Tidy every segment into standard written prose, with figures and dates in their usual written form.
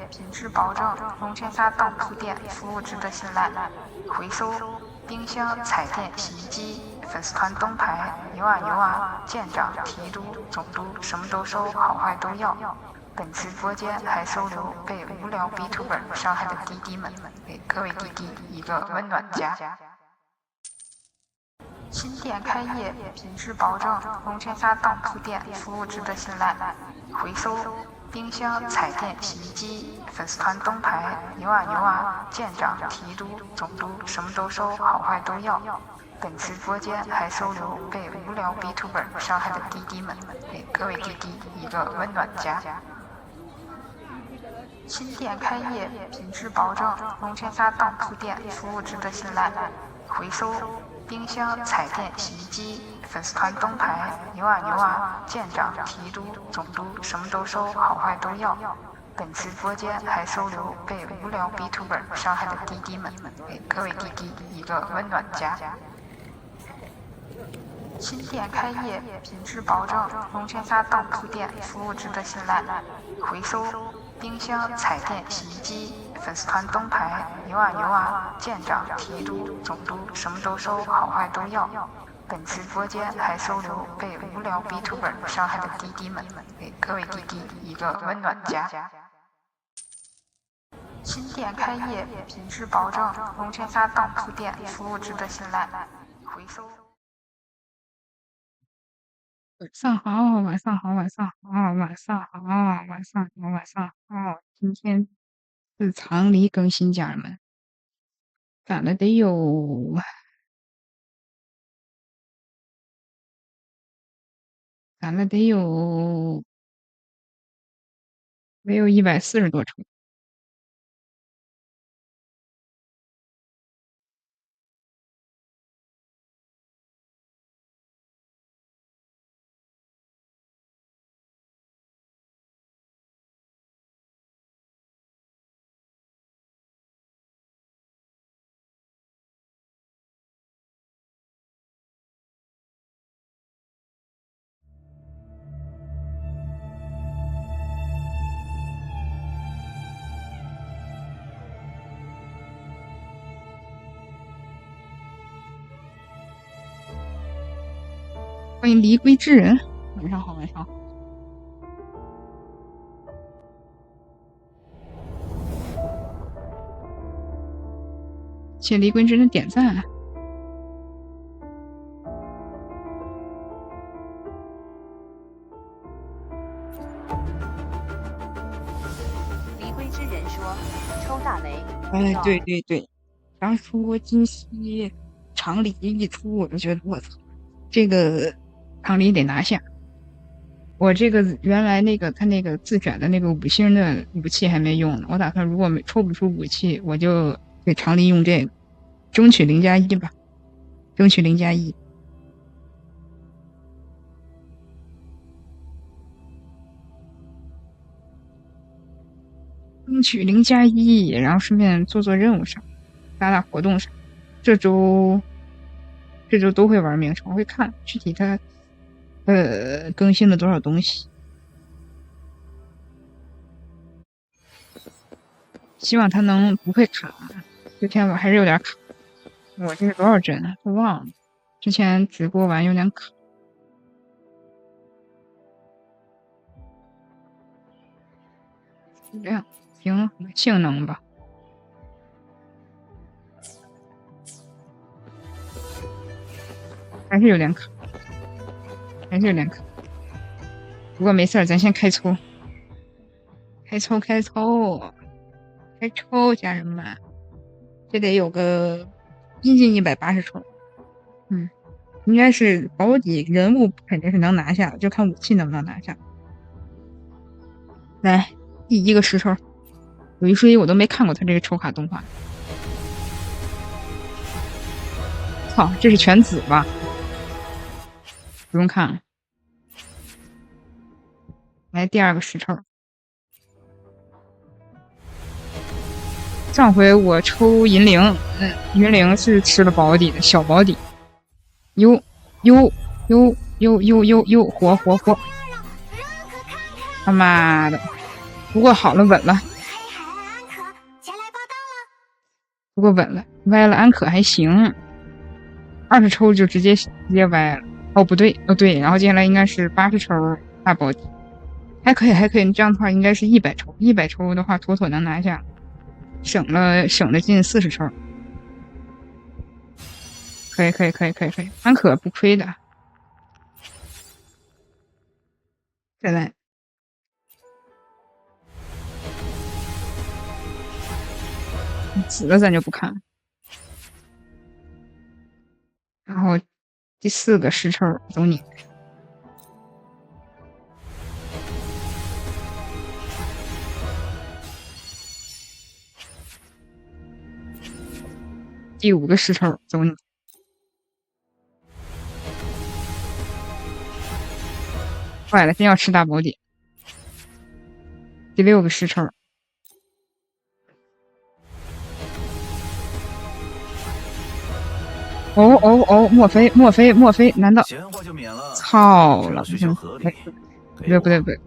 品质保证，龙泉洒当铺店服务值得信赖。回收冰箱、彩电、洗衣机，粉丝团灯牌，牛啊，舰长、提督、总督，什么都收，好坏都要。本直播间还收留被无聊 B-Tuber 伤害的滴滴们，给各位滴滴一个温暖家。新店开业，品质保证，龙泉洒当铺店服务值得信赖。回收冰箱、彩电、洗衣机，粉丝团灯牌，牛啊，舰长、提督、总督，什么都收，好坏都要。本直播间还收留被无聊 B-Tuber 伤害的滴滴们，给各位滴滴一个温暖家。新店开业，品质保证，龙泉洒当铺店服务值得信赖。回收冰箱、彩电、洗衣机，粉丝团灯牌，牛啊，舰长、提督、总督，什么都收，好坏都要。本直播间还收留被无聊 B-Tuber 伤害的滴滴们，给各位滴滴一个温暖家。新店开业，品质保证，龙泉洒当铺店服务值得信赖。回收冰箱、彩电、洗衣机，粉丝团灯牌，牛啊，舰长、提督、总督，什么都收，好坏都要。本直播间还收留被无聊 B-Tuber 伤害的滴滴们，给各位滴滴一个温暖家。新店开业，品质保证，龙泉洒当铺店服务值得信赖。回收。晚上好，今天是常理更新，家人们，赶了得有140多抽。欢迎离归之人，晚上好。谢离归之人点赞。离归之人说：“抽大雷。”哎，对，当初今夕常理一出，我就觉得我操，这个常理得拿下。我这个原来那个他那个自选的那个5星的武器还没用呢，我打算如果抽不出武器，我就给常理用这个，争取0+1吧，争取0+1。争取0+1，然后顺便做任务上，打活动上。这周都会玩名城，我会看具体它更新了多少东西。希望它不会卡，这天我还是有点卡。我这是多少帧啊？都忘了，之前直播完有点卡。质量、平衡、性能吧。还是有点卡。不过没事，咱先开抽，家人们，这得有个接近180抽。应该是保底人物肯定是能拿下，就看武器能不能拿下。来，第一个10抽，有一说一，我都没看过他这个抽卡动画。操，这是全紫吧？不用看了。来第二个10抽。上回我抽银铃，银铃是吃了保底的小保底。呦，活！他妈的！不过好了，稳了。不过稳了，歪了安可还行，20抽就直接歪了。哦不对，哦对，然后接下来应该是80抽大保底，还可以还可以，这样的话应该是100抽，100抽的话妥妥能拿下，省了近40抽。可以，安可不亏的。再来，紫的咱就不看了。然后第4个10抽走你。第5个10抽走你。坏了，真要吃大保底。第6个10抽。哦，莫非？难道？操了！不对，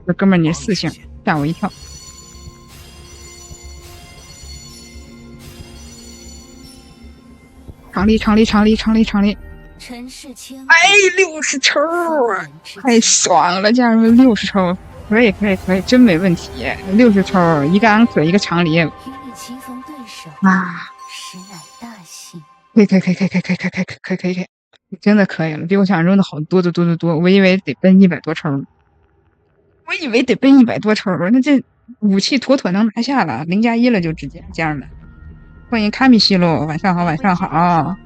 这哥们儿你是4星，吓我一跳。长力！哎，60抽啊，太爽了，家人们，60抽，可以，真没问题，60抽，一个安可，一个长离，啊，可以，真的可以了，比我想象中的好多，我以为得奔100多抽，那这武器妥妥能拿下了，0+1了就直接，家人们，欢迎卡米西喽，晚上好。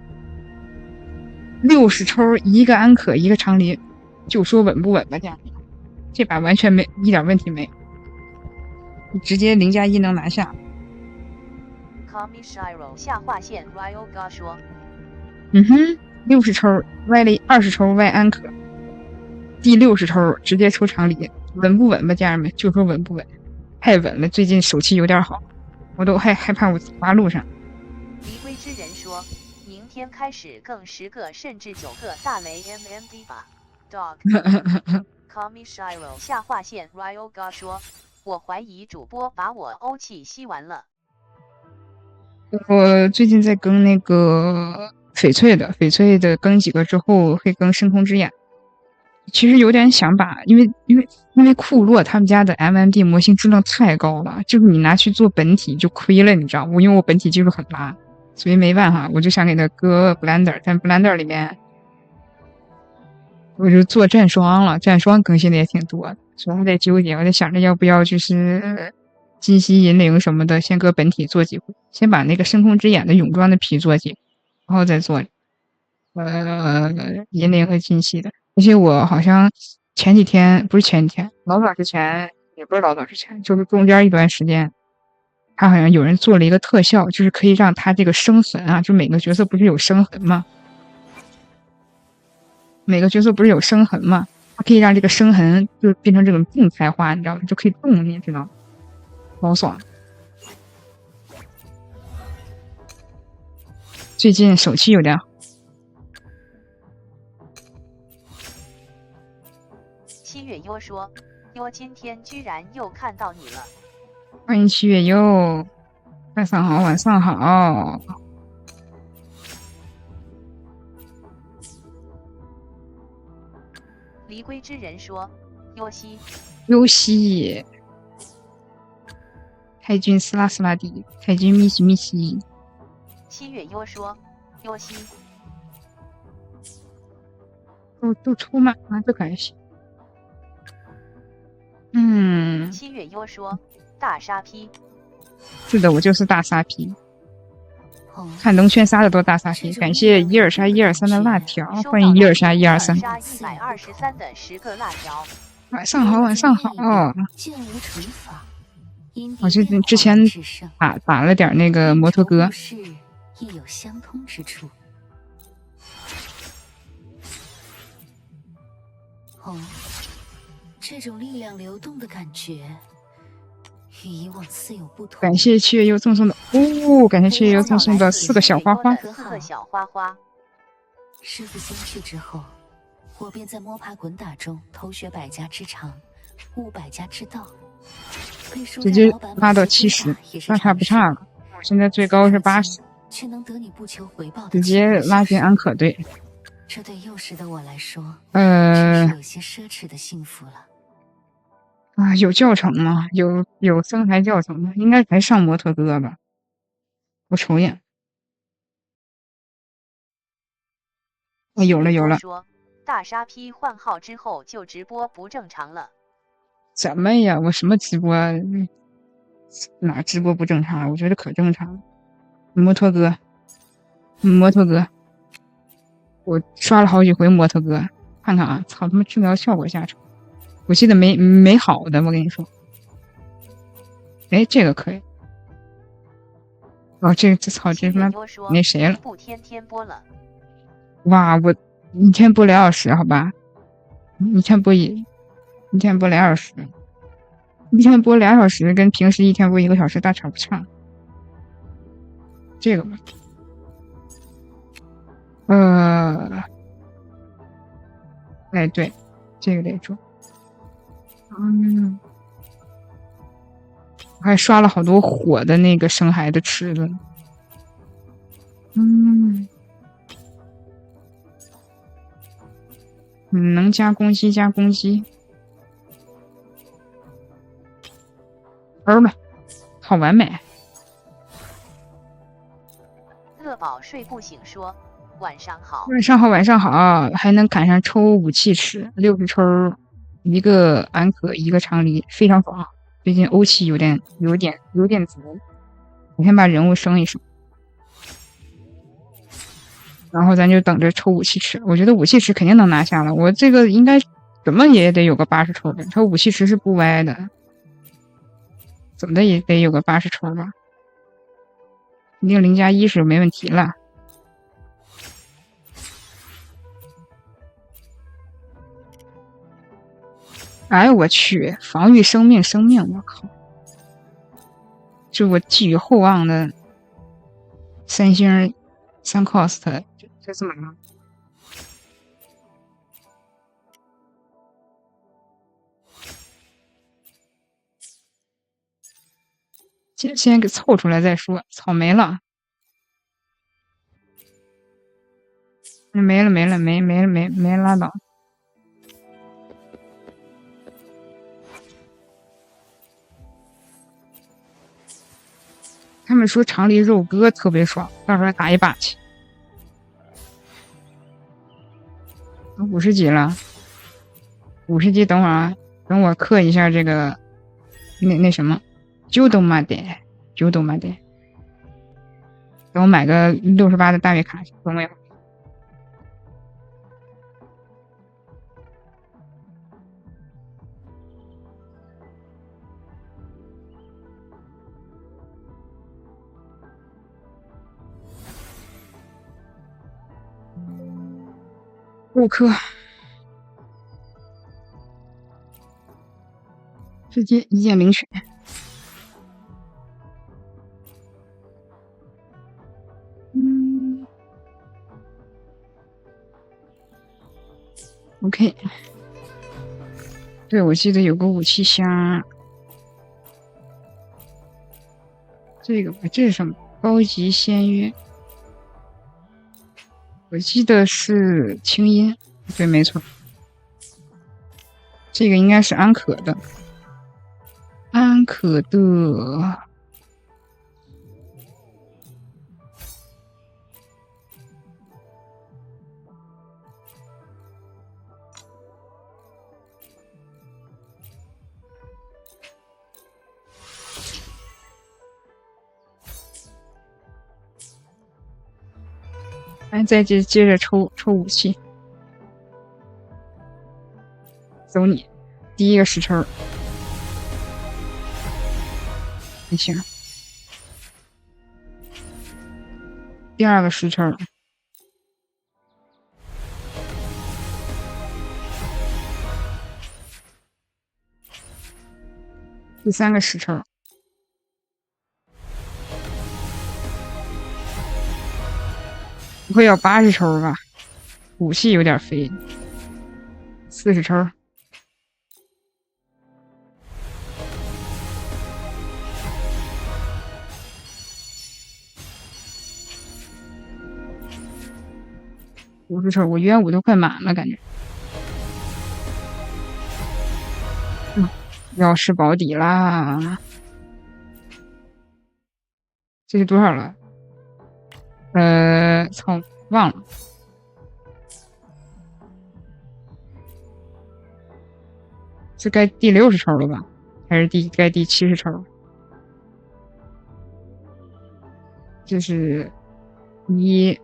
60抽，一个安可，一个长离，就说稳不稳吧，家人们，这把完全一点问题没有，你直接0+1能拿下。下划线 Ryoga 说60抽歪了20抽歪安可，第60抽直接抽长离，稳不稳吧，家人们，就说稳不稳，太稳了，最近手气有点好，我都害怕我滑路上。离归之人说，明天开始更10个甚至9个大雷 MMD 吧 ，Dog。Kami Shiro 下划线 Ryoga 说，我怀疑主播把我欧气吸完了。我最近在更那个翡翠的更几个之后会更深空之眼，其实有点想把，因为库洛他们家的 MMD 模型质量太高了，就是你拿去做本体就亏了，你知道吗？因为我本体技术很拉，所以没办法，我就想给他搁 Blender， 但 Blender 里面我就做战霜了，战霜更新的也挺多的，所以我在纠结，我在想着要不要就是金息银灵什么的先搁本体做几回，先把那个深空之眼的泳装的皮做几回，然后再做银灵和金息的。而且我好像前几天，不是前几天，老早之前，也不是老早之前，就是中间一段时间，他好像有人做了一个特效，就是可以让他这个生痕啊，就每个角色不是有生痕吗？它可以让这个生痕就变成这种静态化，你知道吗？就可以动，你知道吗？好爽。最近手气有点好。七月优说，优今天居然又看到你了。欢迎七月优，晚上好。离归之人说，优西，太君斯拉迪，太君密西。七月优说，优西，都抽满了，这还行。七月优说，大沙批。是的，我就是大沙批。看龙圈杀的多大沙批！感谢伊尔莎123的辣条，欢迎伊尔莎123。123的10个辣条。晚上好。我之前打了点那个摩托哥。亦有相通之处。这种力量流动的感觉与以往似有不同。感谢七月又赠送的感谢七月又赠送的4个小花花。师傅先去之后，我便在摸爬滚打中偷学百家之长，悟百家之道。直接拉到70，那差不差了。我现在最高是80。却能得你不求回报的直接拉进安可队。这对幼时的我来说，呃真是有些奢侈的幸福了。啊，有教程吗？有生孩教程吗？应该还上摩托哥吧？我瞅一眼。哦，有了有了。说大沙批换号之后就直播不正常了。什么呀？我什么直播？哪直播不正常？我觉得可正常了。摩托哥，摩托哥，我刷了好几回摩托哥，看看啊！操他妈治疗效果下场，我记得没好的，我跟你说。哎，这个可以。哦，这操这他妈那谁了？不天天播了。哇，我一天播2小时，好吧？一天播2小时，一天播2小时，跟平时一天播1个小时大差不差。这个吧，哎对，这个得做。我还刷了好多火的那个生孩的池子。能加攻击加攻击。吧，好完美。乐宝睡不醒说晚上好。晚上好，晚上好，还能赶上抽武器池，60抽，1个安可，1个长离，非常爽。最近欧气有点足，我先把人物升一升，然后咱就等着抽武器池。我觉得武器池肯定能拿下了，我这个应该怎么也得有个80抽的，抽武器池是不歪的，怎么的也得有个80抽吧，肯定0+1是没问题了。哎我去，防御生命，我靠！这我寄予厚望的3星3 cost 就这么了。先给凑出来再说。草没了，没拉倒。他们说长离肉鸽特别爽，到时候打一把去。50级了，50级，等会儿啊，等我刻一下这个那什么，10まで，等我买个68的大月卡，等我一会儿。5颗，直接一键领取。OK， 对，我记得有个武器箱，这个吧，这是什么？高级仙约。我记得是清音，对，没错，这个应该是安可的，再接着抽武器，走你，第一个10抽，没行，第二个10抽，第3个10抽。不会要80抽吧？武器有点飞。40抽。50抽，我元武都快满了，感觉。要是保底啦！这是多少了？操，忘了。是该第60抽了吧？还是该第70抽？就是1、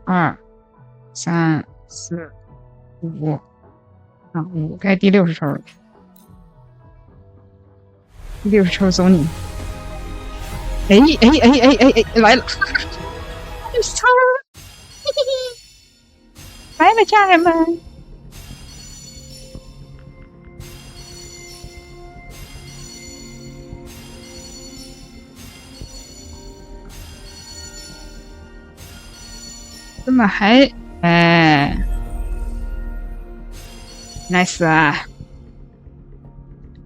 2、3、4、5啊，5该第60抽了。第60抽走你！哎，来了！60抽，嘿嘿嘿，来了，家人们！怎么还nice 啊！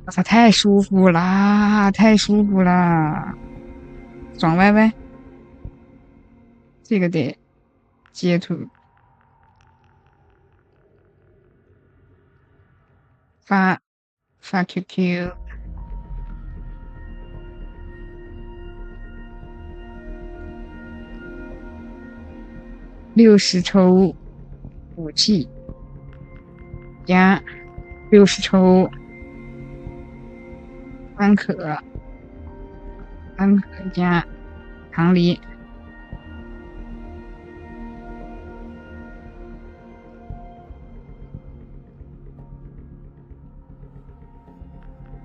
我操，太舒服啦，太舒服啦！爽歪歪，这个得截图发 QQ。60抽武器加60抽安可加唐离。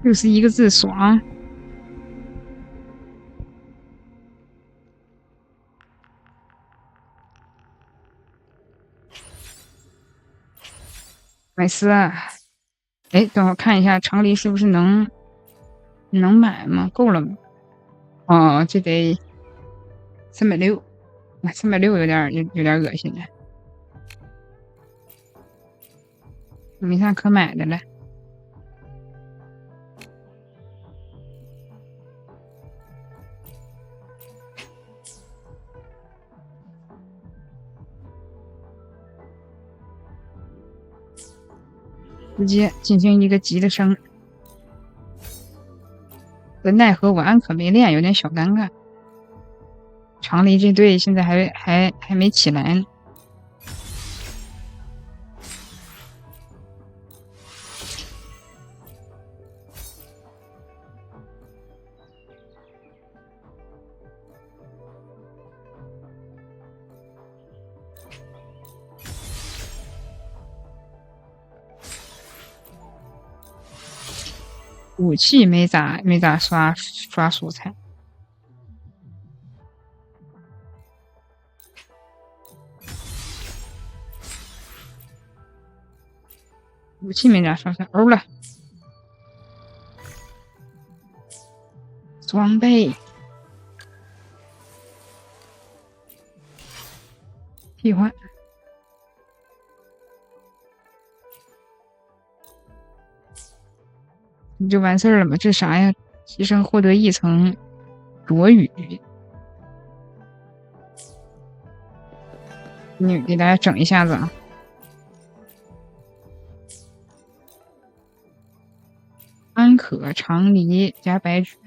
61个字，爽！买丝啊！哎，等我看一下长离是不是能买吗？够了吗？哦，这得360， 360有点恶心了，没啥可买的了。直接进行一个急的升，奈何我安可没练，有点小尴尬。长离这队现在还没起来呢。武器没咋刷蔬菜。武器没咋刷菜，欧了。装备替换。你就完事儿了吗？这啥呀？提升获得1层躲雨。你给大家整一下子啊！安可、长离加白芷，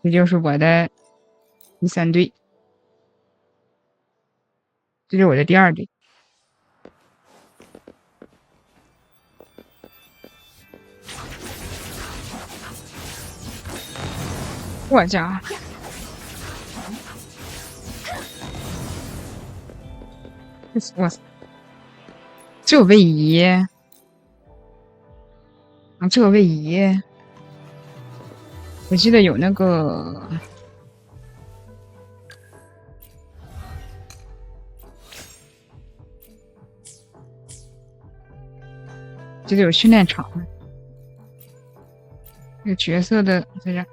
这就是我的第3队，这就是我的第2队。我家，我这有位移啊，这有位移，我记得有那个记得有训练场，这个角色的在这。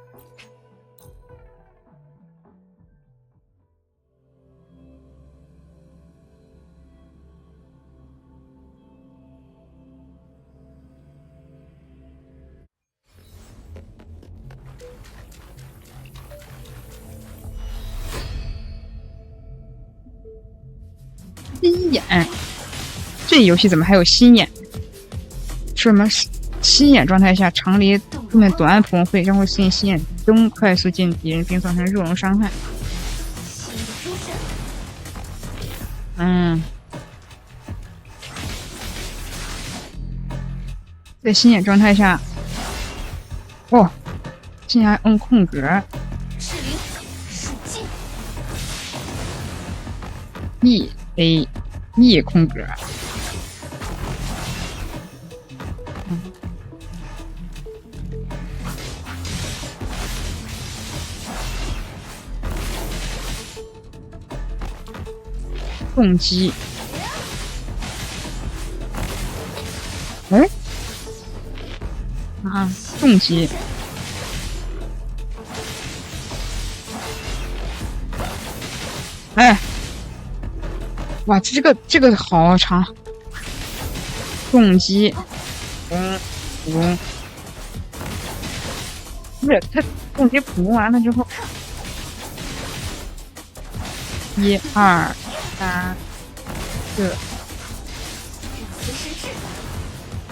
第一眼这游戏怎么还有心眼？说什么心眼状态下，长离后面短按普攻会将会实现心眼中快速进敌人并造成肉容伤害。在心眼状态下，竟然摁空格。E 空格。重击。重击。哇，这个好长。重击。普攻。不是，他重击普攻完了之后，1、2、3、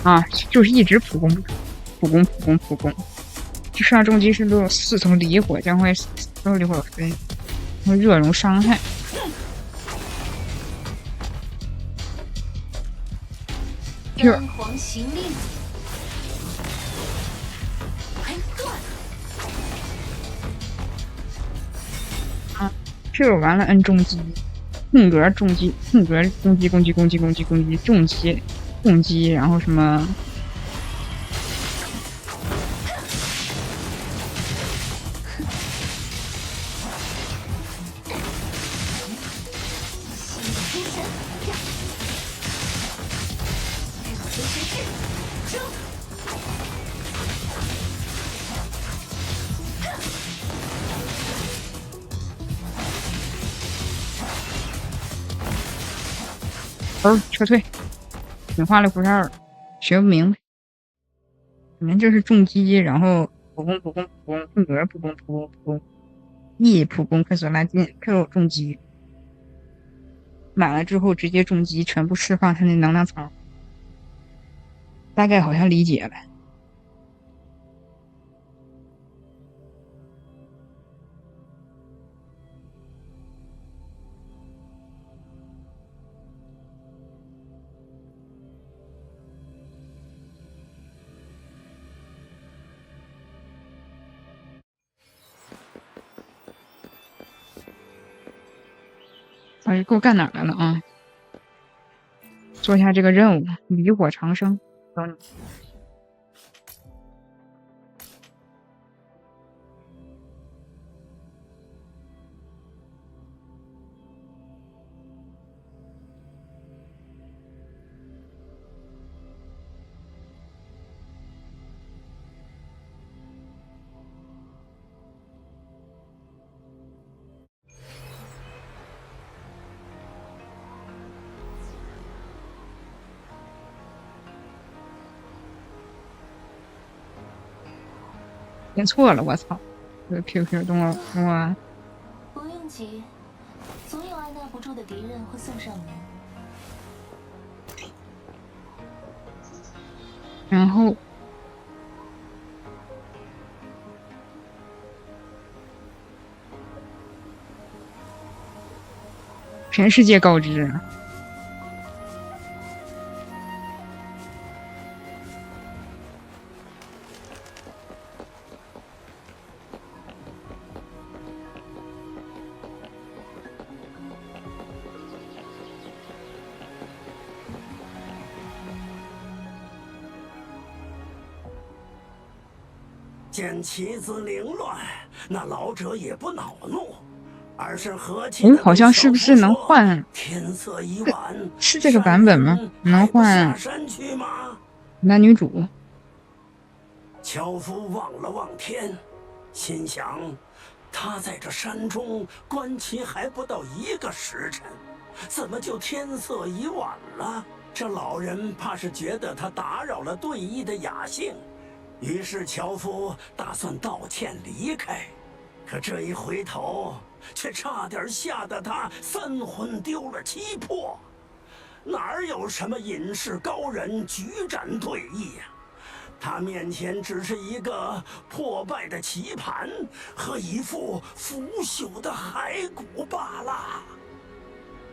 4，就是一直普攻。这上重击是都有4层离火，将会4层离火分热容伤害。光皇行令。Q 完了摁重击，空格重击，空格攻击，重击，然后什么？撤退，你花里胡哨，学不明白。反正就是重击，然后普攻，空格普攻，E 普攻快速拉近 ，Q 重击，满了之后直接重击，全部释放他那能量槽。大概好像理解了。给我干哪来了啊？做一下这个任务，离火长生。等你。点错了，我操！这个 QQ 等我。不用急，总有按捺不住的敌人会送上门。然后，全世界告知。见棋子凌乱，那老者也不恼怒，而是和气的好像是不是能换？天色已晚，是这个版本吗？能换下山去吗？男女主。樵夫望了望天，心想，他在这山中观棋还不到1个时辰，怎么就天色已晚了？这老人怕是觉得他打扰了对弈的雅兴。于是樵夫打算道歉离开，可这一回头，却差点吓得他3魂丢了7魄。哪有什么隐士高人举斩对弈呀？他面前只是一个破败的棋盘和一副腐朽的骸骨罢了。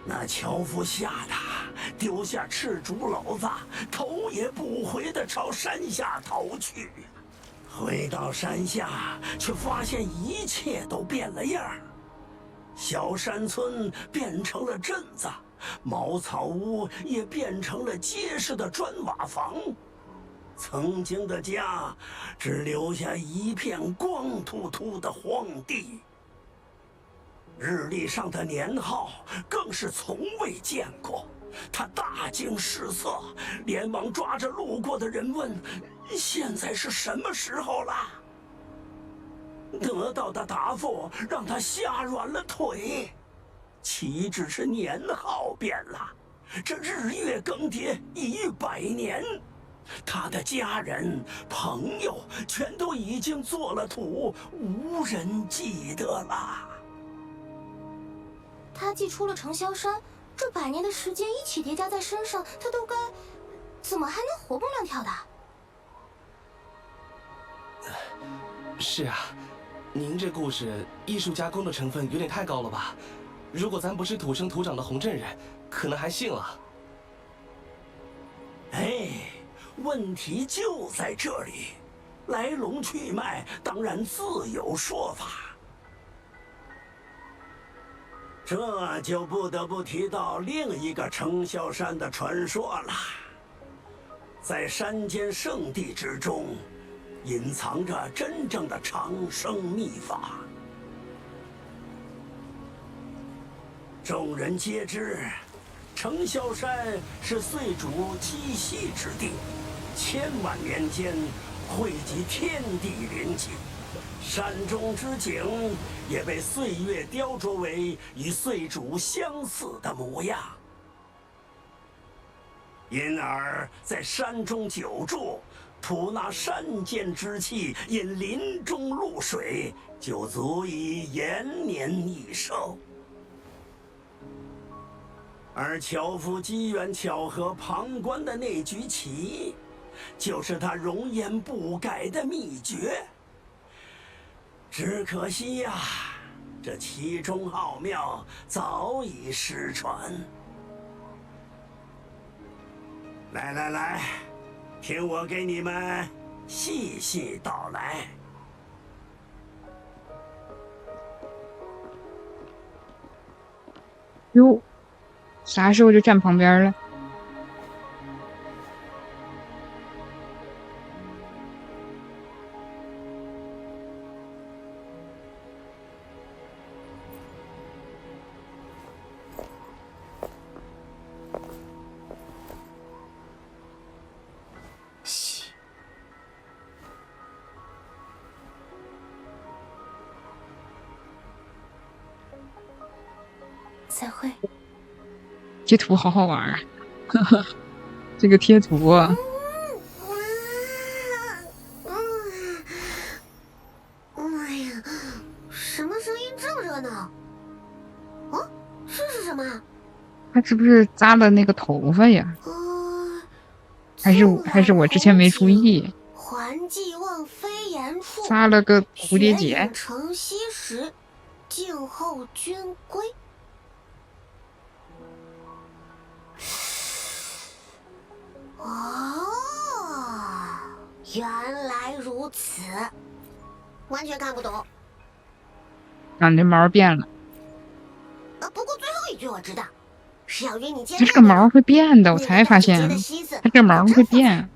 那樵夫吓得丢下赤竹篓子，头也不回地朝山下逃去。回到山下，却发现一切都变了样儿。小山村变成了镇子，茅草屋也变成了结实的砖瓦房。曾经的家，只留下一片光秃秃的荒地。日历上的年号更是从未见过，他大惊失色，连忙抓着路过的人问：“现在是什么时候了？”得到的答复让他吓软了腿，岂止是年号变了，这日月更迭100年，他的家人朋友全都已经做了土，无人记得了。他既出了程萧山，这100年的时间一起叠加在身上，他都该怎么还能活蹦乱跳的？是啊，您这故事艺术加工的成分有点太高了吧？如果咱不是土生土长的洪镇人，可能还信了。哎，问题就在这里，来龙去脉当然自有说法。这就不得不提到另一个程萧山的传说了。在山间圣地之中，隐藏着真正的长生秘法。众人皆知，程萧山是岁主栖息之地，千万年间汇集天地灵气，山中之景也被岁月雕琢为与岁主相似的模样。因而在山中久住，吐纳山间之气，饮林中露水，就足以延年益寿。而樵夫机缘巧合旁观的那局棋，就是他容颜不改的秘诀。只可惜呀，这其中奥妙早已失传。来来来，听我给你们细细道来。哟，啥时候就站旁边了？再会。这图好好玩啊！这个贴图啊，哎呀，什么声音这么热闹？哦，这是什么？他是不是扎了那个头发呀？还是我之前没注意？还寄望飞檐处，扎了个蝴蝶结。承曦时，静候君归。哦，原来如此，完全看不懂。啊，你这毛变了。不过最后一句我知道，是要约你见面。它这个毛会变的，我才发现，它这个毛会变。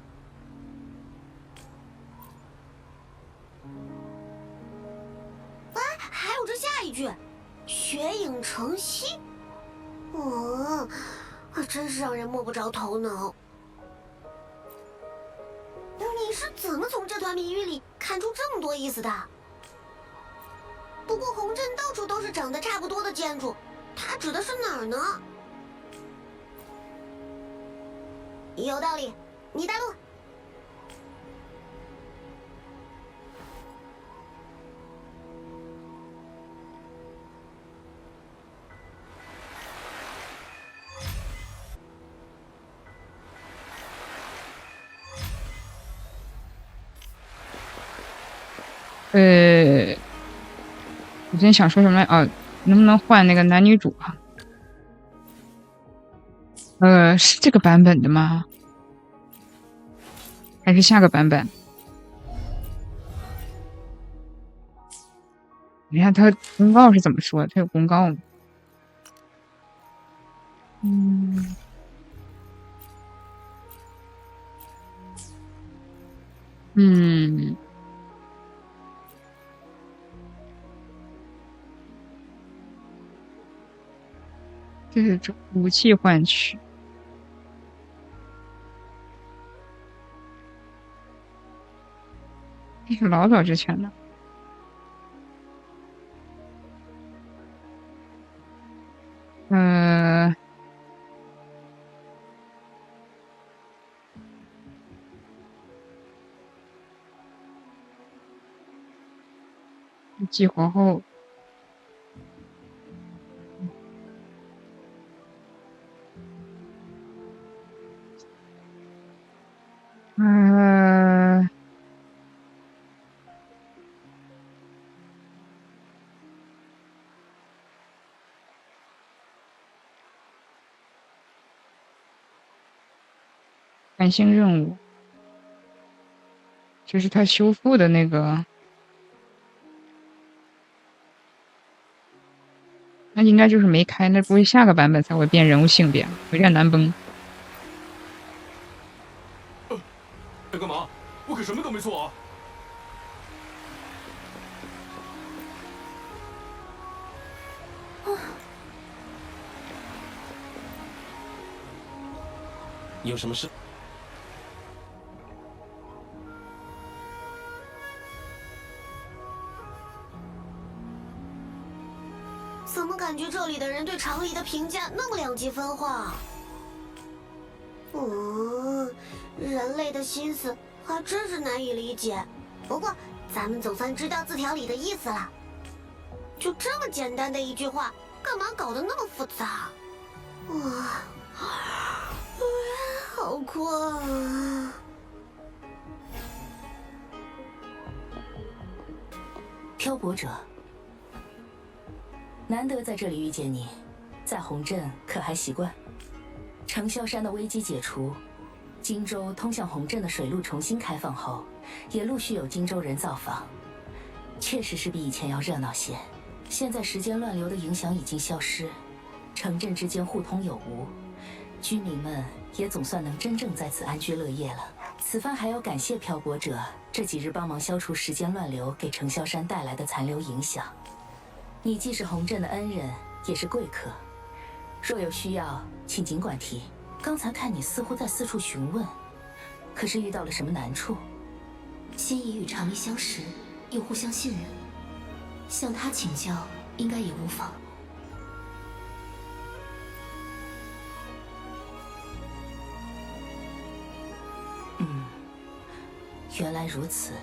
还有这下一句，雪影承曦。真是让人摸不着头脑。你是怎么从这段谜语里看出这么多意思的？不过红镇到处都是长得差不多的建筑，它指的是哪儿呢？有道理，你带路。我之前想说什么来哦，能不能换那个男女主啊？是这个版本的吗？还是下个版本？你看他公告是怎么说的？他有公告吗？这是武器换取。这是老早之前的。继皇后。繁星任务，就是他修复的那个，那应该就是没开，那不会下个版本才会变人物性别，有点难崩。在干嘛？我可什么都没做啊！有什么事？怎么感觉这里的人对常理的评价那么两极分化？人类的心思还真是难以理解。不过咱们总算知道字条里的意思了。就这么简单的一句话，干嘛搞得那么复杂？好困啊！漂泊者，难得在这里遇见你，在红镇可还习惯？程萧山的危机解除，荆州通向红镇的水路重新开放后，也陆续有荆州人造访，确实是比以前要热闹些。现在时间乱流的影响已经消失，城镇之间互通有无，居民们也总算能真正在此安居乐业了。此番还要感谢漂泊者这几日帮忙消除时间乱流给程萧山带来的残留影响。你既是红镇的恩人，也是贵客，若有需要，请尽管提。刚才看你似乎在四处询问，可是遇到了什么难处？心仪与长离相识，又互相信任，向他请教应该也无妨。原来如此，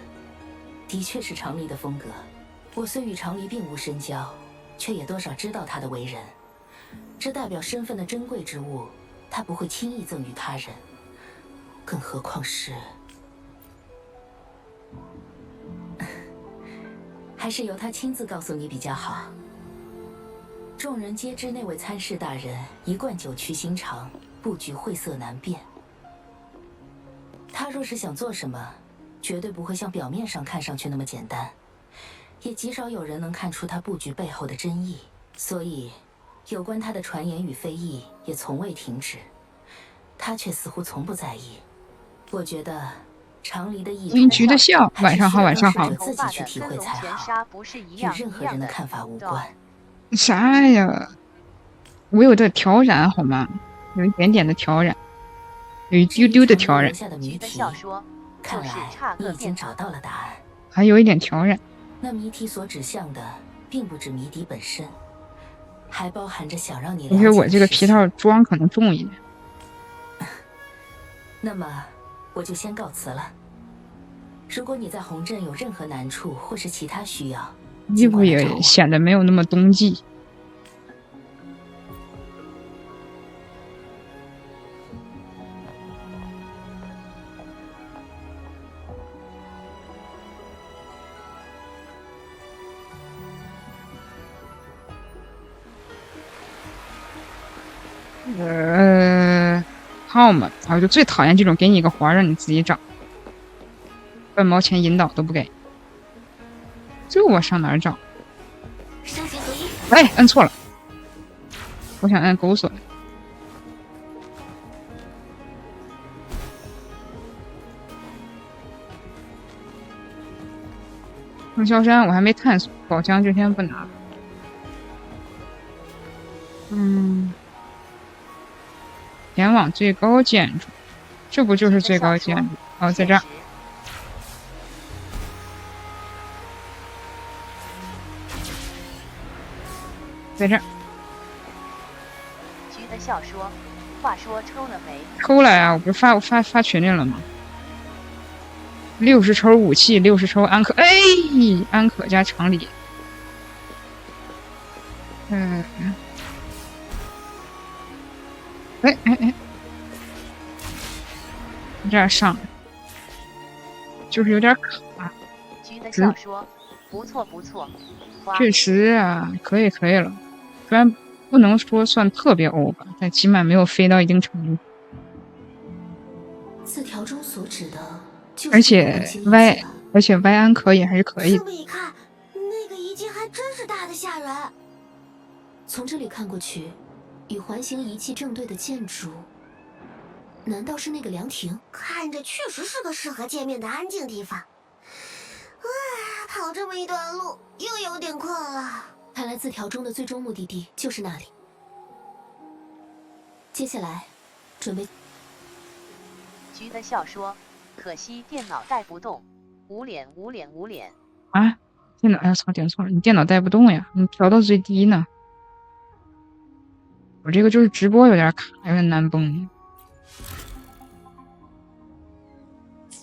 的确是长离的风格。我虽与长离并无深交，却也多少知道他的为人。这代表身份的珍贵之物，他不会轻易赠与他人，更何况是……还是由他亲自告诉你比较好。众人皆知那位参事大人一贯九曲心肠，布局晦涩难辨。他若是想做什么，绝对不会像表面上看上去那么简单，也极少有人能看出他布局背后的真意。所以，有关他的传言与非议也从未停止，他却似乎从不在意。我觉得长离的意图，您橘的笑，晚上好，晚上好。自己去体会才好，与任何人的看法无关。啥呀？我有点挑染好吗？有一点点的挑染，有一丢丢的挑染。看来你已经找到了答案，还有一点挑染。那谜题所指向的，并不止谜底本身，还包含着想让你了解。因为我这个皮套装可能重一点。那么我就先告辞了。如果你在红镇有任何难处或是其他需要，衣服也显得没有那么冬季。号嘛，我就最讨厌这种给你一个环让你自己找，半毛钱引导都不给，这我上哪儿找？伤邪合一。哎，摁错了，我想按钩锁。风萧山我还没探索，宝箱就先不拿。前往最高建筑，这不就是最高建筑？哦，在这儿。在这儿。橘子笑说：“话说抽了没？”抽了呀，我不是发群里了吗？60抽武器，60抽安可，哎，安可加常理。哎，这样上，就是有点卡。橘子笑说：“不错不错。”确实啊，可以了，虽然不能说算特别欧吧，但起码没有飞到一定程度。字条中所指的就是，而且歪安可以还是可以。这么一看，那个遗迹还真是大的吓人。从这里看过去，与环形遗迹正对的建筑，难道是那个凉亭？看着确实是个适合见面的安静地方。跑这么一段路，又有点困了。看来字条中的最终目的地就是那里。接下来，准备。橘子笑说：“可惜电脑带不动，无脸。”啊，电脑，哎操，点错了，你电脑带不动呀，你调到最低呢。我这个就是直播有点卡，有点难崩。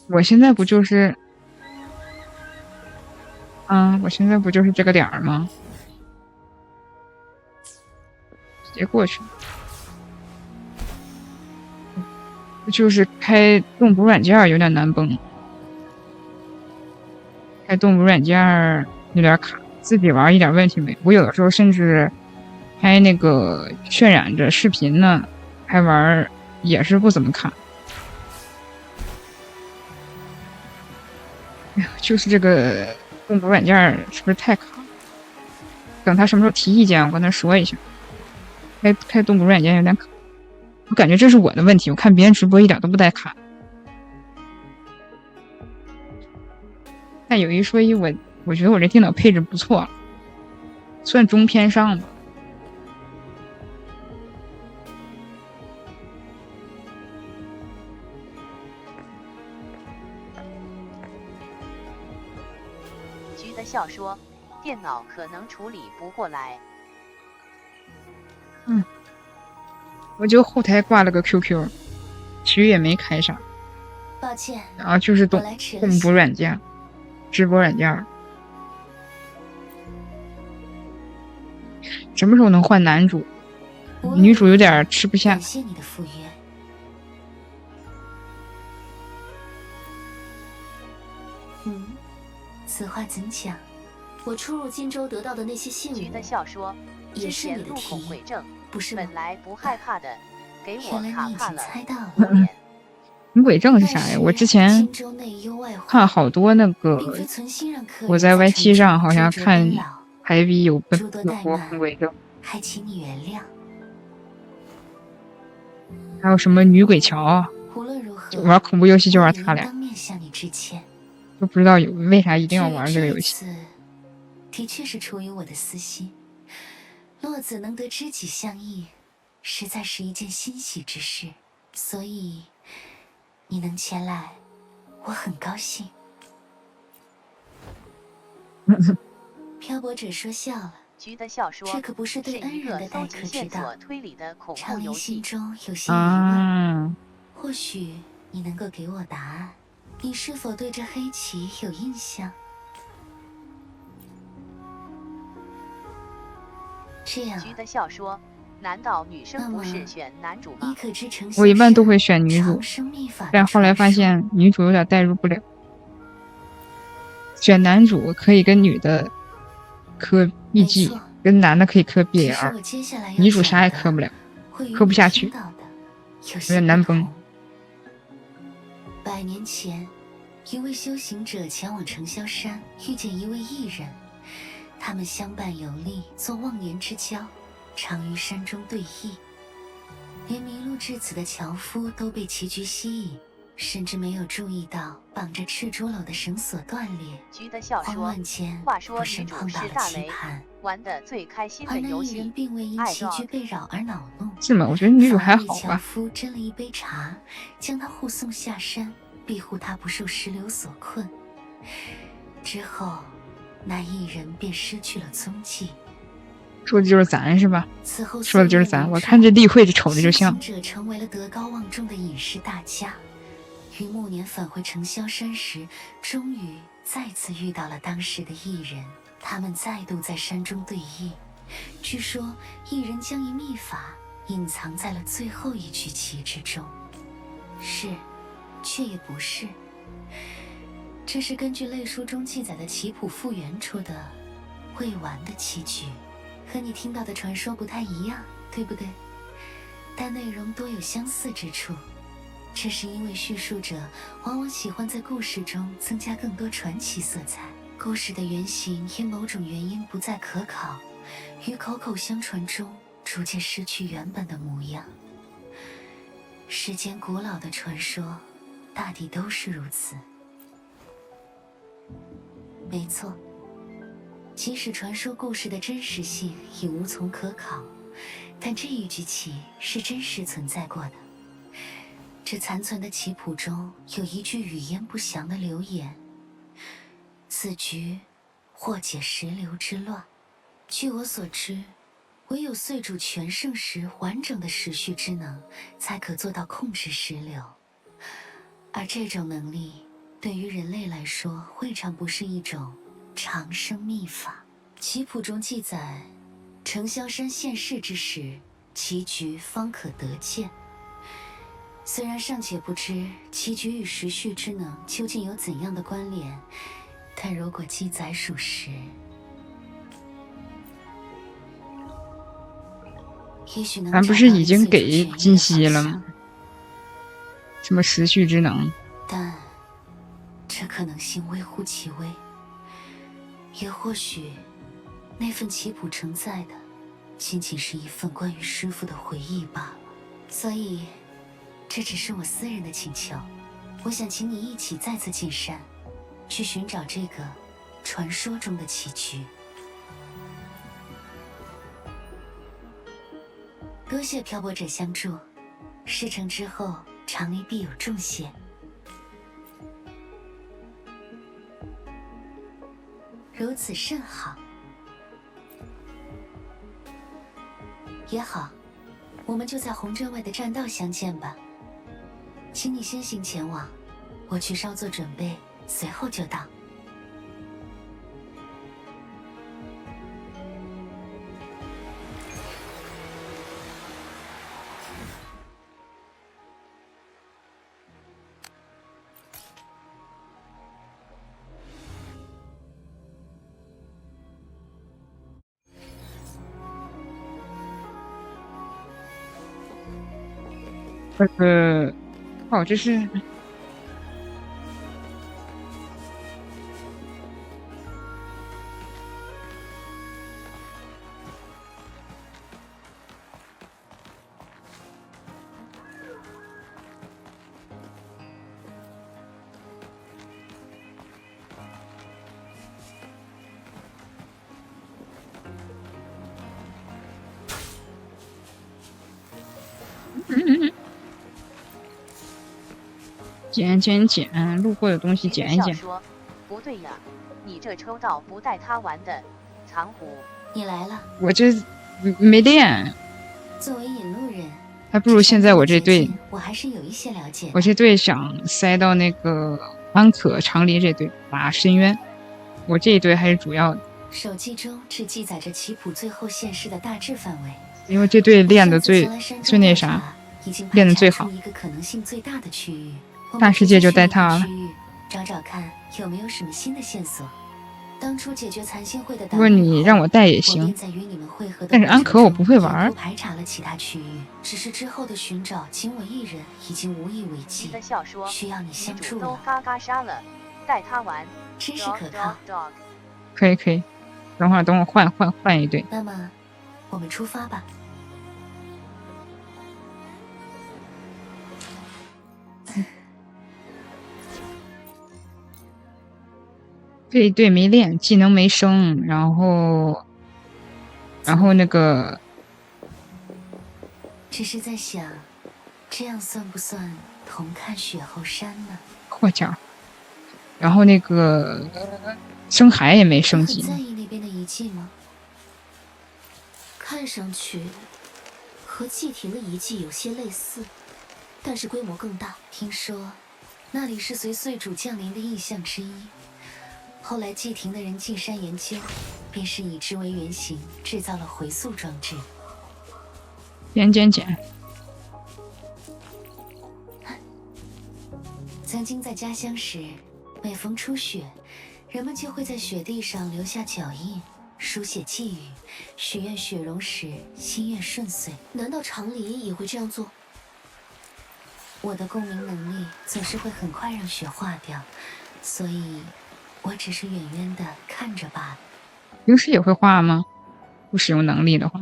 我现在不就是。我现在不就是这个点儿吗？直接过去。就是开动捕软件有点难崩，开动捕软件有点卡，自己玩一点问题没有。我有的时候甚至开那个渲染着视频呢，还玩也是不怎么卡。哎呀，就是这个。动捕软件是不是太卡？等他什么时候提意见，我跟他说一下。开动捕软件有点卡，我感觉这是我的问题。我看别人直播一点都不带卡。但有一说一，我觉得我这电脑配置不错，算中偏上吧。笑说：“电脑可能处理不过来。”我就后台挂了个 QQ， 其余也没开啥。抱歉。然后就是动捕软件、直播软件。什么时候能换男主？女主有点吃不下。感谢你的赴约。此话怎讲？我出入荆州得到的那些信物，橘子笑说：“也是你的提议，不是吗？本来不害怕的，给我卡怕了。”女鬼症是啥呀？我之前看好多那个，我在 YT 上好像看海比有播红鬼症，还请你原谅。还有什么女鬼桥，玩恐怖游戏就玩他俩。都不知道为啥一定要玩这个游戏。的确是出于我的私心，洛子能得知己相忆，实在是一件欣喜之事。所以你能前来，我很高兴。漂泊者说笑了，橘子笑说：“这可不是对恩人的待客之道。”常宁心中有些疑问，或许你能够给我答案。你是否对这黑棋有印象？这样，橘子笑说：“难道女生不是选男主吗？”我一般都会选女主，但后来发现女主有点代入不了。选男主可以跟女的磕 BG，跟男的可以磕 BL， 女主啥也磕不了。喝不下去，有点难崩。100年前，一位修行者前往承霄山，遇见一位异人，他们相伴游历，做忘年之交，常于山中对弈。连迷路至此的樵夫都被棋局吸引，甚至没有注意到绑着赤竹篓的绳索断裂。菊的笑说：“话说女主是大梅，玩的最开心的游戏。”而那一人并未因棋局被扰而恼怒，是吗？我觉得女主还好吧。樵夫斟了一杯茶，将他护送下山，庇护他不受石榴所困。之后，那一人便失去了踪迹。说的就是咱是吧？此后说的就是咱。我看这例会这瞅着就像。者成为了德高望重的隐士大家。于暮年返回承霄山时，终于再次遇到了当时的异人。他们再度在山中对弈。据说异人将一秘法隐藏在了最后一局棋之中。是，却也不是。这是根据类书中记载的棋谱复原出的未完的棋局。和你听到的传说不太一样，对不对？但内容多有相似之处。这是因为叙述者往往喜欢在故事中增加更多传奇色彩，故事的原型因某种原因不再可考，于口口相传中逐渐失去原本的模样。世间古老的传说大抵都是如此。没错，即使传说故事的真实性已无从可考，但这一局棋是真实存在过的。这残存的棋谱中有一句语焉不详的留言：此局或解石流之乱。据我所知，唯有岁主全盛时完整的时序之能，才可做到控制石流。而这种能力对于人类来说，未尝不是一种长生秘法。棋谱中记载，承霄山现世之时，棋局方可得见。虽然尚且不知棋局与时序之能究竟有怎样的关联，但如果记载属实，也许能。咱不是已经给金熙了吗？什么时序之能？但这可能性微乎其微，也或许那份棋谱承载的仅仅是一份关于师父的回忆罢了。所以这只是我私人的请求，我想请你一起再次进山，去寻找这个传说中的棋局。多谢漂泊者相助，事成之后，厂里必有重谢。如此甚好，也好，我们就在红镇外的栈道相见吧。请你先行前往，我去稍作准备，随后就到。哦，这是捡，路过的东西捡一捡。说不对呀，你这抽到不带他玩的藏虎。你来了，我这没电。作为引路人，还不如现在我这队，我还是有一些了解。我这队想塞到那个安可长离这队打深渊，我这一队还是主要的。手记中只记载着棋谱最后现世的大致范围，因为这队练的最那啥，练的最好。一个可能性最大的区域，大世界就带他了。找找看有没有什么新的线索。当初解决残星会的如果你让我带也行，但是安可我不会玩。排查了其他区域，只是之后的寻找仅我一人，已经无以为继。需要你相助了。嘎嘎杀了，带他玩，真是可靠。可以可以，等会儿换一队。那么，我们出发吧。这一队没练，技能没升，然后那个，只是在想，这样算不算同看雪后山呢？我家，然后那个深海也没升级。很在意那边的遗迹吗？看上去和祭亭的遗迹有些类似，但是规模更大。听说那里是随岁主降临的意象之一。后来祭亭的人进山研究，便是以之为原型制造了回溯装置。减。曾经在家乡时，每逢初雪，人们就会在雪地上留下脚印，书写寄语，许愿雪融时心愿顺遂。难道常理也会这样做？我的共鸣能力总是会很快让雪化掉，所以我只是远远的看着罢了。平时也会画吗？不使用能力的话。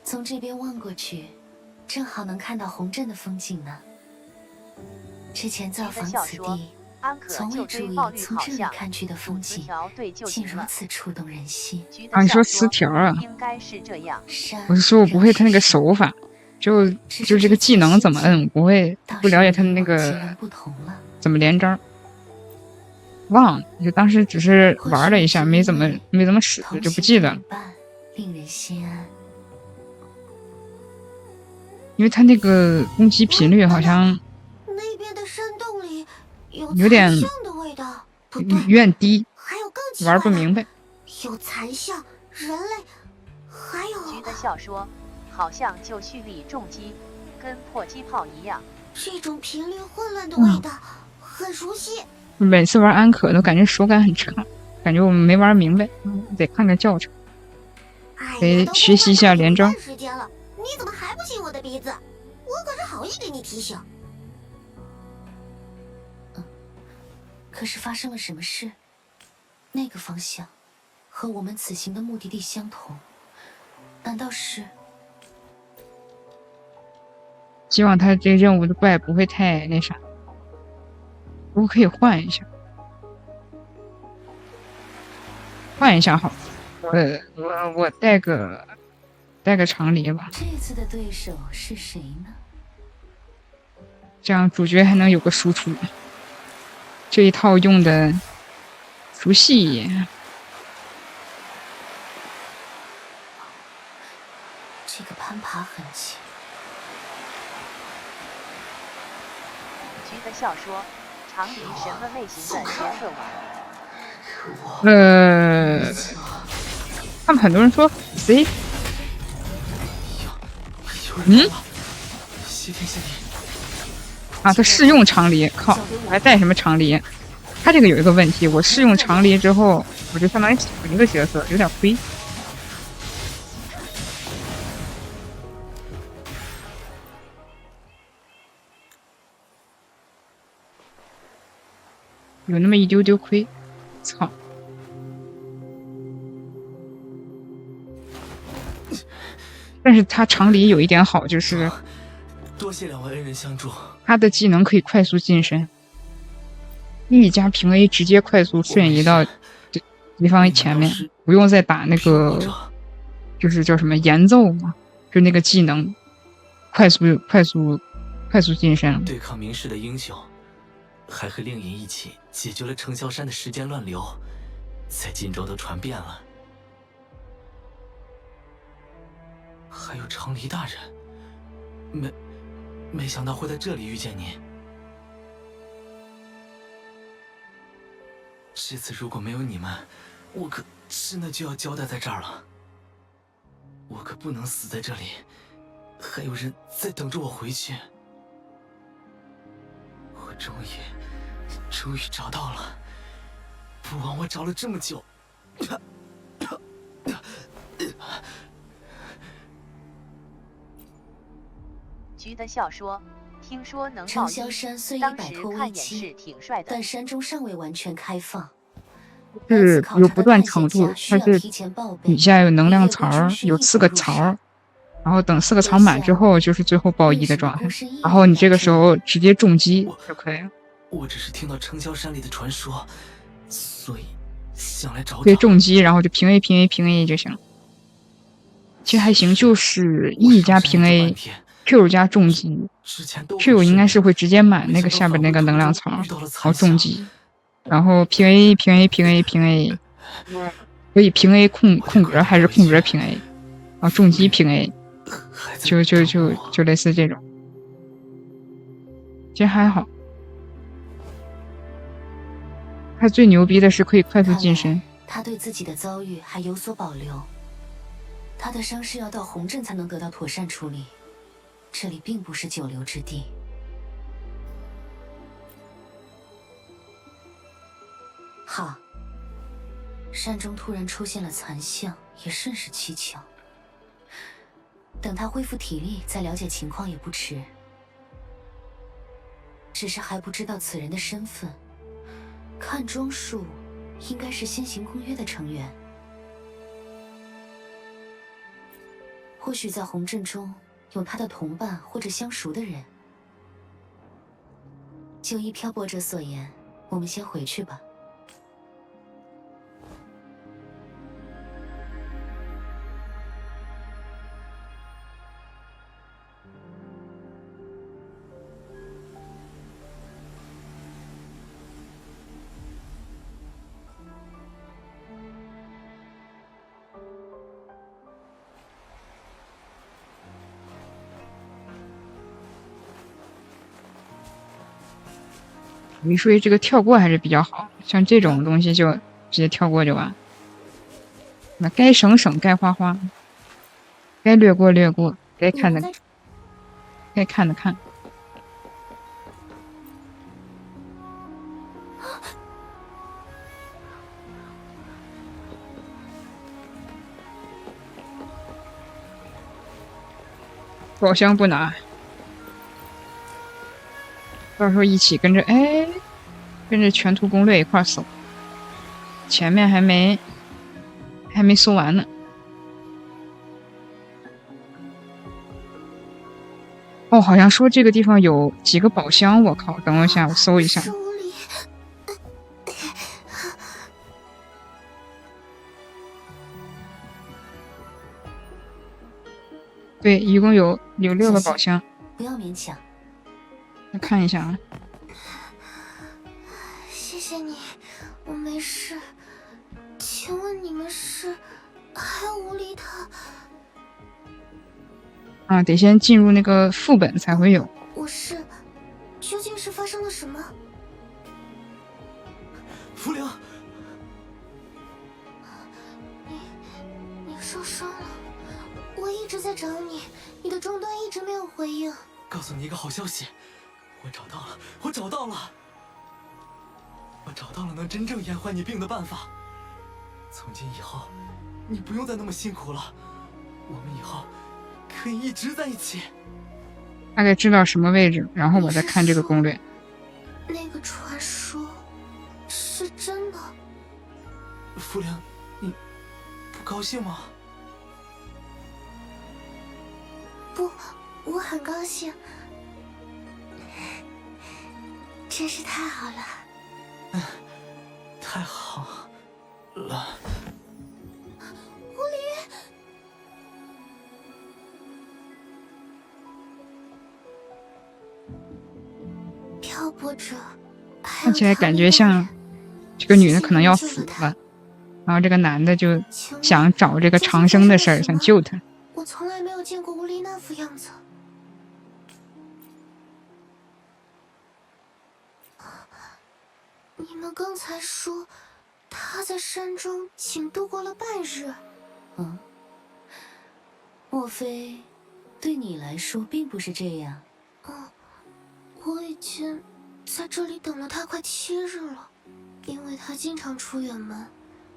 从这边望过去，正好能看到红镇的风景呢。之前造访此地，从未注意从这里看去的风景，竟如此触动人心。啊，你说词条啊？我是说我不会他那个手法，就这个技能怎么摁，我不了解他的那个怎么连招，忘了，就当时只是玩了一下，没怎么使，就不记得了。令人心安。因为他那个攻击频率好像那边的山洞里有点残像的味道，不对，有点低，还有更奇怪的，玩不明白。有残像、人类，还有。橘子笑说，好像就蓄力重击，跟破击炮一样。这种频率混乱的味道，很熟悉。每次玩安可都感觉手感很差，感觉我们没玩明白，得看看教程，得学习一下连招。时间了，你怎么还不信我的鼻子？我可是好意给你提醒。可是发生了什么事？那个方向和我们此行的目的地相同，难道是？希望他这任务的怪不会太那啥，不过可以换一下，好。我带个长离吧。这次的对手是谁呢？这样主角还能有个输出。这一套用的熟悉。这个攀爬痕迹。橘子笑说：“长离什么类型的颜色玩？”他们很多人说 C。啊，他试用长离，靠，我还带什么长离？他这个有一个问题，我试用长离之后，我就相当于抢一个角色，有点亏。有那么一丢丢亏，操！但是他长离有一点好，就是多谢两位恩人相助。他的技能可以快速近身，E 加平 A 直接快速瞬移到敌方前面，不用再打那个，就是叫什么演奏嘛，就那个技能，快速近身。对抗明世的英雄，还和令尹一起解决了程萧山的时间乱流，在晋州都传遍了。还有长离大人，没想到会在这里遇见你。这次如果没有你们，我可真的就要交代在这儿了。我可不能死在这里，还有人在等着我回去。我终于找到了，不枉我找了这么久。橘的笑说：“听说能程报萧山虽已当摆脱危时看演机示挺帅的。”但山中尚未完全开放，是有不断程度，它是底下有能量槽，有4个槽，然后等4个槽满之后，就是最后爆1的状态，然后你这个时候直接重击就可以了。我只是听到程萧山里的传说，所以想来找找。对，重击，然后就平 A 就行。其实还行，就是 E 加平 A，Q 加重击。Q 应该是会直接满那个下边那个能量槽，然后重击，然后平 A， 所以平 A 空格还是空格平 A， 然后重击平 A， 就类似这种。其实还好。他最牛逼的是可以快速近身。他对自己的遭遇还有所保留，他的伤势要到红镇才能得到妥善处理，这里并不是久留之地。好，山中突然出现了残像，也甚是蹊跷。等他恢复体力，再了解情况也不迟。只是还不知道此人的身份。看装束，应该是先行公约的成员。或许在红镇中有他的同伴或者相熟的人。就依漂泊者所言，我们先回去吧。你说这个跳过还是比较好，像这种东西就直接跳过就完。那该省省，该花花，该略过略过，该看的看。宝箱不拿。到时候一起跟着全图攻略一块搜，前面还没搜完呢。哦，好像说这个地方有几个宝箱，我靠！等我一下，我搜一下。对，一共有6个宝箱。不要勉强。我看一下啊。谢谢你，我没事。请问你们是还有无力他？啊，得先进入那个副本才会有。我是，究竟是发生了什么？茯苓，你受伤了，我一直在找你，你的终端一直没有回应。告诉你一个好消息，我找到了，我找到了能真正延缓你病的办法。从今以后，你不用再那么辛苦了，我们以后可以一直在一起。大概知道什么位置，然后我再看这个攻略。那个传说是真的？茯苓，你不高兴吗？不，我很高兴，真是太好了。太好了。狐狸，漂泊者，看起来感觉像这个女的可能要死了，然后这个男的就想找这个长生的事儿，想救她。我从来没有见过乌丽那副样子。你们刚才说他在山中仅度过了半日。嗯，莫非对你来说并不是这样？我已经在这里等了他快7日了，因为他经常出远门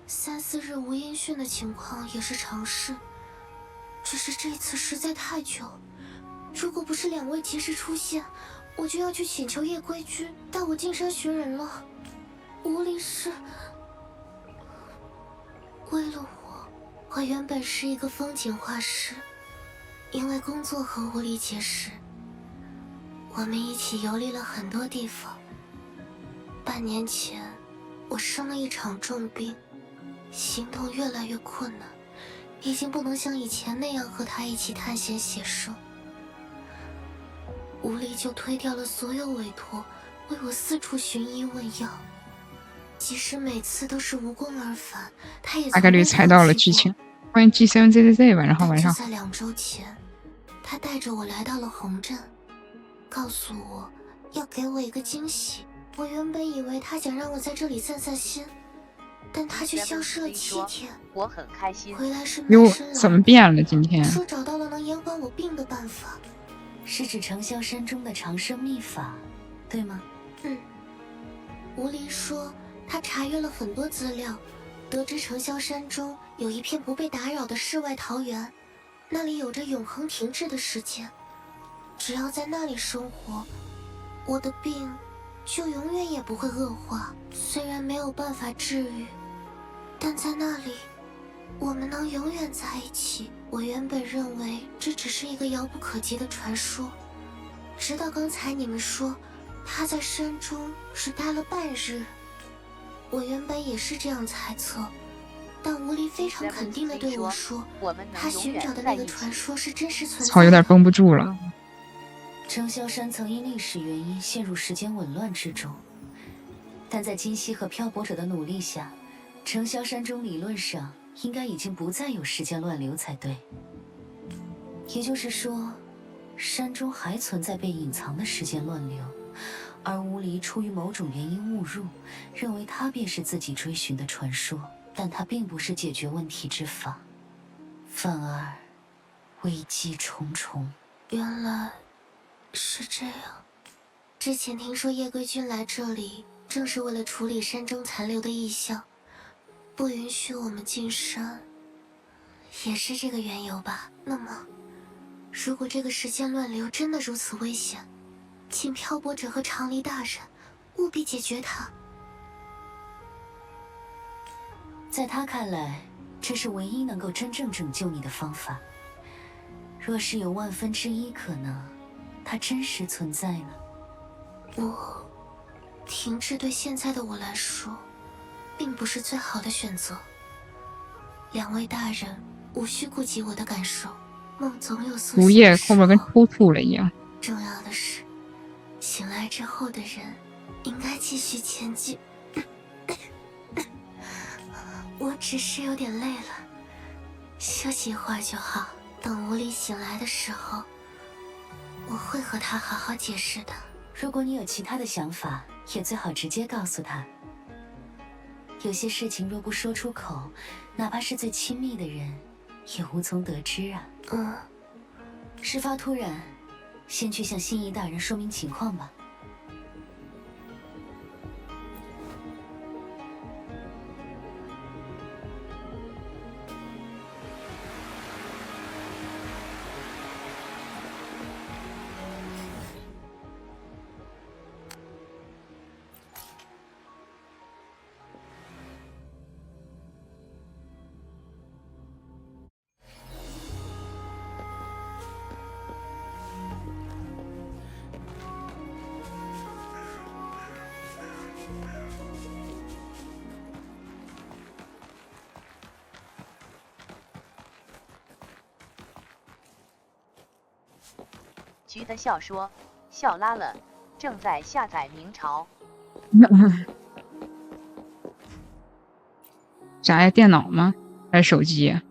，3、4日无音讯的情况也是常事。只是这次实在太久，如果不是2位及时出现，我就要去请求夜归君带我进山寻人了。无理是为了我原本是一个风景画师，因为工作和无理结识，我们一起游历了很多地方。半年前，我生了一场重病，行动越来越困难，已经不能像以前那样和他一起探险写生。无理就推掉了所有委托，为我四处寻医问药。即使每次都是无功而返，他也大概率猜到了剧情。欢迎 G7ZZZ 晚上好，晚上好。就在2周前，他带着我来到了红镇，告诉我要给我一个惊喜。我原本以为他想让我在这里散散心，但他却消失了7天。我很开心。回来是哟满身，怎么变了今天？说找到了能延缓我病的办法。是指长啸山中的长生秘法，对吗？无离说他查阅了很多资料，得知长啸山中有一片不被打扰的世外桃源，那里有着永恒停滞的时间。只要在那里生活，我的病就永远也不会恶化。虽然没有办法治愈，但在那里我们能永远在一起。我原本认为这只是一个遥不可及的传说，直到刚才你们说他在山中只待了半日，我原本也是这样猜测，但无离非常肯定地对我说，他寻找的那个传说是真实存在的。操，有点绷不住了。长啸山曾因历史原因陷入时间紊乱之中，但在金熙和漂泊者的努力下，长啸山中理论上应该已经不再有时间乱流才对。也就是说，山中还存在被隐藏的时间乱流，而无离出于某种原因误入，认为他便是自己追寻的传说，但他并不是解决问题之法，反而危机重重。原来是这样。之前听说夜归君来这里，正是为了处理山中残留的异象，不允许我们进山，也是这个缘由吧？那么，如果这个时间乱流真的如此危险，请漂泊者和长离大人务必解决它。在他看来，这是唯一能够真正拯救你的方法。若是有1/1000可能，它真实存在呢？我停滞对现在的我来说，并不是最好的选择。2位大人无需顾及我的感受，梦总有苏醒的时候。午夜后面跟抽搐了一样。重要的是，醒来之后的人应该继续前进。我只是有点累了，休息一会儿就好。等无离醒来的时候，我会和他好好解释的。如果你有其他的想法，也最好直接告诉他。有些事情若不说出口，哪怕是最亲密的人，也无从得知啊。事发突然，先去向心仪大人说明情况吧。橘的笑说：“笑拉了，正在下载明朝。”啥呀？电脑吗？还是手机呀？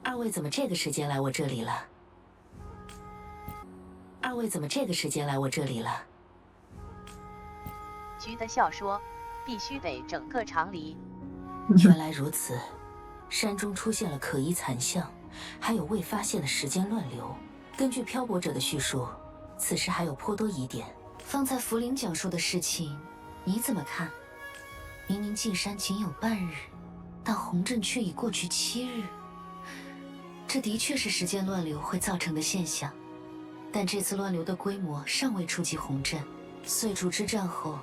二位怎么这个时间来我这里了？橘的笑说：“必须得整个长离。”原来如此，山中出现了可疑残像，还有未发现的时间乱流。根据漂泊者的叙述，此时还有颇多疑点。放在福林讲述的事情，你怎么看？明明进山仅有半日，但洪镇却已过去7日。这的确是时间乱流会造成的现象，但这次乱流的规模尚未触及洪镇。岁主之战后，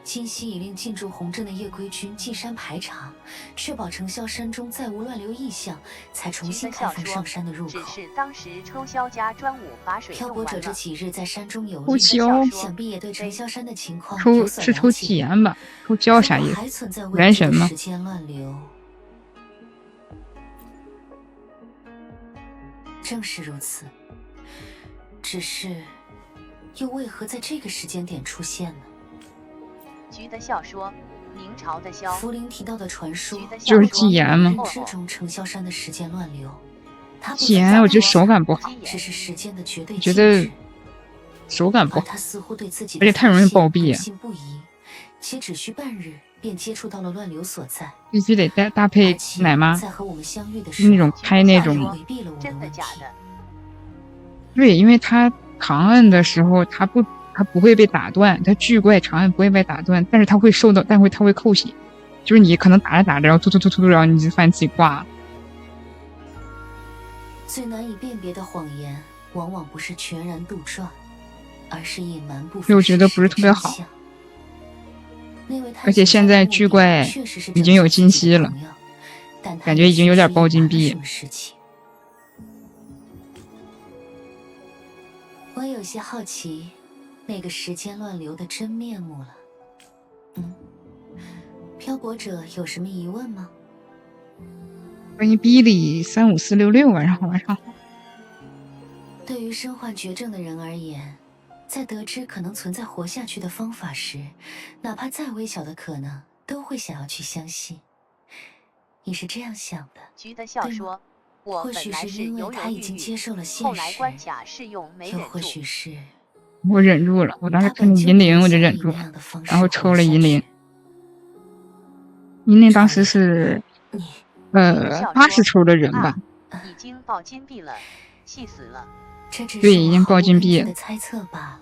金熙已令进驻洪镇的夜归军进山排查，确保城萧山中再无乱流异象，才重新开放上山的入口。只是当时抽萧家专武把水漂泊者这几日在山中游抽历，想必也对城萧山的情况有所了解。抽气焰吧？抽胶啥意思？元神吗？时间乱流。正是如此，只是又为何在这个时间点出现呢？橘的笑说：“明朝的萧。”福林提到的传说就是纪言吗？之中城萧山的时间乱流，纪言我觉得手感不好，只是时间的绝对觉得手感不好，他似乎对自己而且太容易暴毙，不疑，且只需半日便接触到了乱流所在。必须得搭配奶妈，在和我们相遇的时候，那种拍那种真的假的？对，因为他长摁的时候，他不会被打断，他巨怪长摁不会被打断，但是他会受到，他会扣血，就是你可能打着打着，然后突，然后你就发现自己挂了。最难以辨别的谎言，往往不是全然杜撰，而是隐瞒部分。所以我觉得不是特别好。而且现在巨怪已经有金息了，感觉已经有点爆金币。我有些好奇那个时间乱流的真面目了。漂泊者有什么疑问吗？关于比利35466晚上好。对于身患绝症的人而言，在得知可能存在活下去的方法时，哪怕再微小的可能，都会想要去相信。你是这样想的？橘的笑说：“我本来是犹犹豫豫，后来关卡试用没忍住。”或许是我忍住了，我当时看见银铃我就忍住了，然后抽了银铃。银铃当时是80抽的人吧？已经爆金币了，气死了。对，已经爆金币了。猜测罢了。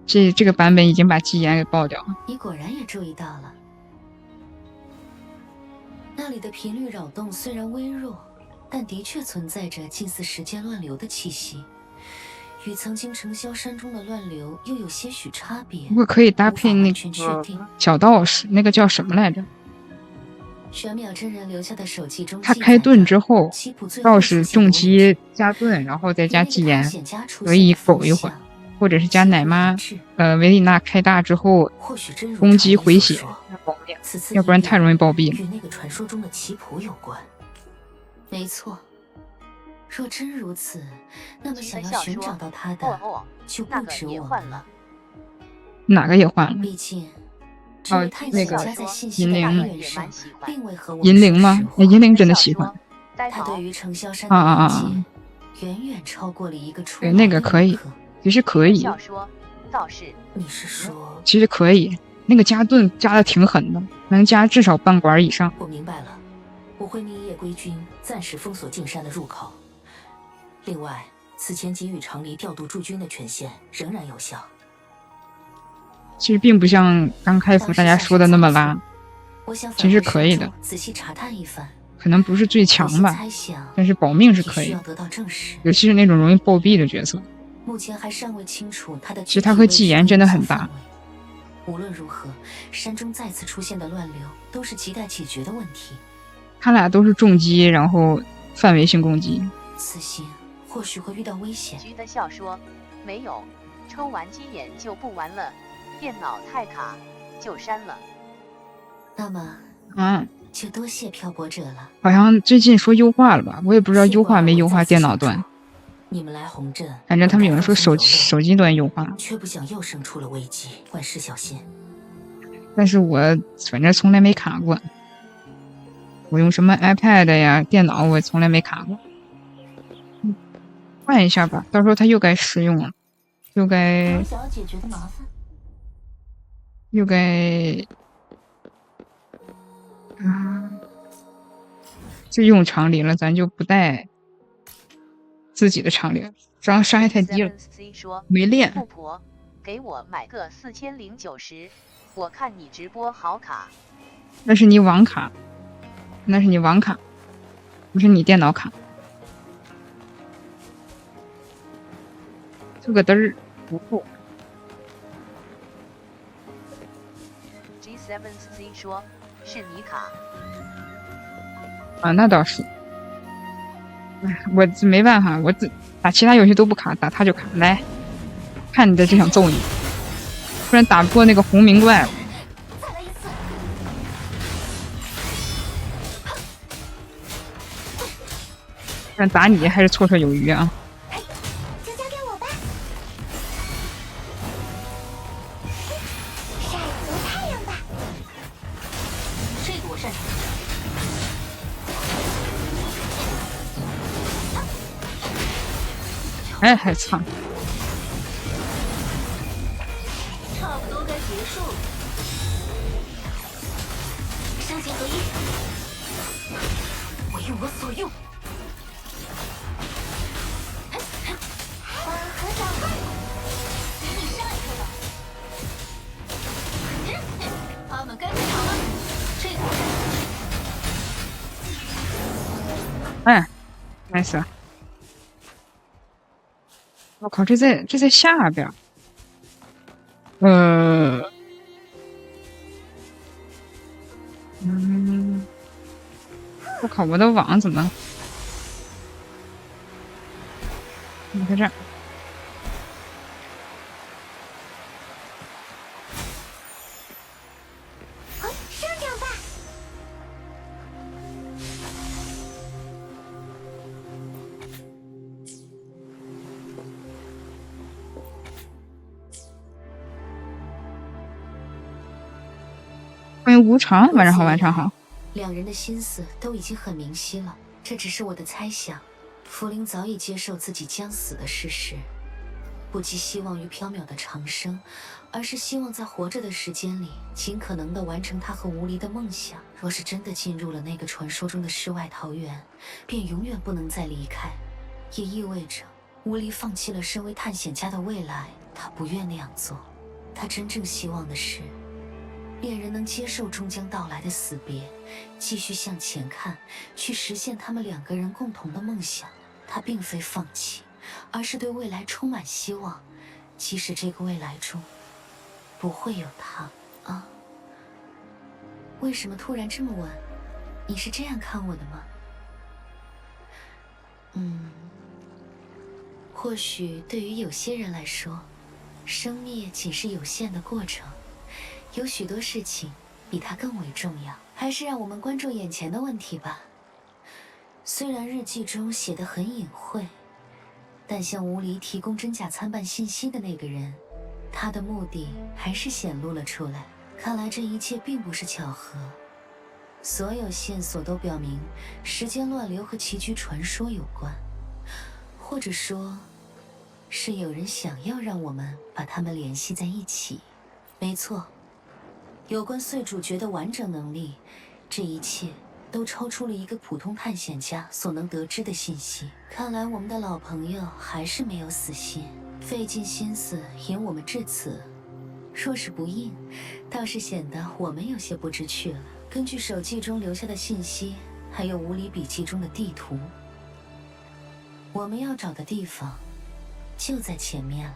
这个版本已经把纪言给爆掉了。你果然也注意到了，那里的频率扰动虽然微弱，但的确存在着近似时间乱流的气息，与曾经城萧山中的乱流又有些许差别。不过可以搭配那个小道士，那个叫什么来着？玄淼真人留下的手记中，他开盾之后，道士重击加盾，然后再加纪言，可以苟一会儿，或者是加奶妈，维里娜开大之后攻击回血，要不然太容易暴毙了。与那个传说中的棋谱有关。没错，若真如此，那么想要寻找到他的，就不止我们了。哪个也换了？毕竟。那个银铃，银铃吗？银铃真的喜欢。他对于城萧山的理解远远超过了一个初。对，那个可以，其实可以。你是说？其实可以，那个加盾加的挺狠的，能加至少半管以上。我明白了，我会命夜归军暂时封锁进山的入口。另外，此前给予长离调度驻军的权限仍然有效。其实并不像刚开服大家说的那么拉，其实可以的。仔细查探一番，可能不是最强吧，但是保命是可以，尤其是那种容易暴毙的角色。目前还尚未清楚他的。其实他和纪言真的很搭。无论如何，山中再次出现的乱流都是亟待解决的问题。他俩都是重击，然后范围性攻击。此行或许会遇到危险。橘的笑说：“没有，抽完鸡眼就不玩了。”电脑太卡，就删了。那么，就多谢漂泊者了。好像最近说优化了吧？我也不知道优化没优化电脑端。你们来洪镇，反正他们有人说手机端优化，却不想又生出了危机，万事小心。但是我反正从来没卡过，我用什么 iPad 呀、电脑，我从来没卡过。换一下吧，到时候它又该试用了，又该。想要解决的麻烦。又该就用常理了，咱就不带自己的常理了，这样伤害太低了。没练。富婆，给我买个4090，我看你直播好卡。那是你网卡，那是你网卡，不是你电脑卡。这个嘚儿不够。G7C 说，是你卡。啊，那倒是。我没办法，我打其他游戏都不卡，打他就卡。来，看你的，只想揍你，不然打不过那个红名怪了。不然打你还是绰绰有余啊。就交给我吧。晒足太阳吧。这个我擅长。哎，还操！差不多该结束了。伤尽合一，我用我所用。缓和转换，你上一个了。他们该出场了。这个我擅长。哎，nice。我靠，这在下边。我靠，我的网怎么？你在这儿。上场吧。欢迎无常，晚上好，晚上好。两人的心思都已经很明晰了，这只是我的猜想。茯苓早已接受自己将死的事实，不寄希望于缥缈的长生，而是希望在活着的时间里，尽可能的完成他和吴离的梦想。若是真的进入了那个传说中的世外桃源，便永远不能再离开，也意味着吴离放弃了身为探险家的未来。他不愿那样做，他真正希望的是恋人能接受终将到来的死别，继续向前看，去实现他们两个人共同的梦想。他并非放弃，而是对未来充满希望，即使这个未来中不会有他啊。为什么突然这么问？你是这样看我的吗？或许对于有些人来说，生灭仅是有限的过程，有许多事情比它更为重要。还是让我们关注眼前的问题吧。虽然日记中写得很隐晦，但向吴离提供真假参半信息的那个人，他的目的还是显露了出来。看来这一切并不是巧合，所有线索都表明时间乱流和棋局传说有关，或者说是有人想要让我们把它们联系在一起。没错，有关碎主角的完整能力，这一切都超出了一个普通探险家所能得知的信息。看来我们的老朋友还是没有死心，费尽心思引我们至此。若是不应，倒是显得我们有些不知趣了。根据手记中留下的信息，还有吴离笔记中的地图，我们要找的地方就在前面了。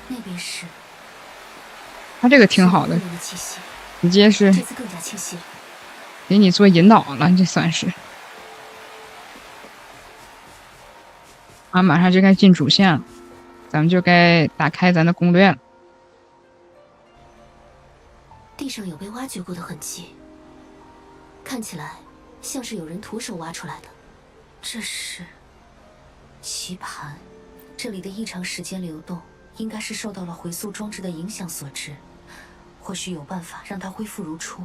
那边是，他这个挺好的，直接是这次更加清晰了，给你做引导了，这算是。啊，马上就该进主线了，咱们就该打开咱的攻略了。地上有被挖掘过的痕迹，看起来像是有人徒手挖出来的。这是棋盘，这里的异常时间流动应该是受到了回溯装置的影响所致，或许有办法让它恢复如初。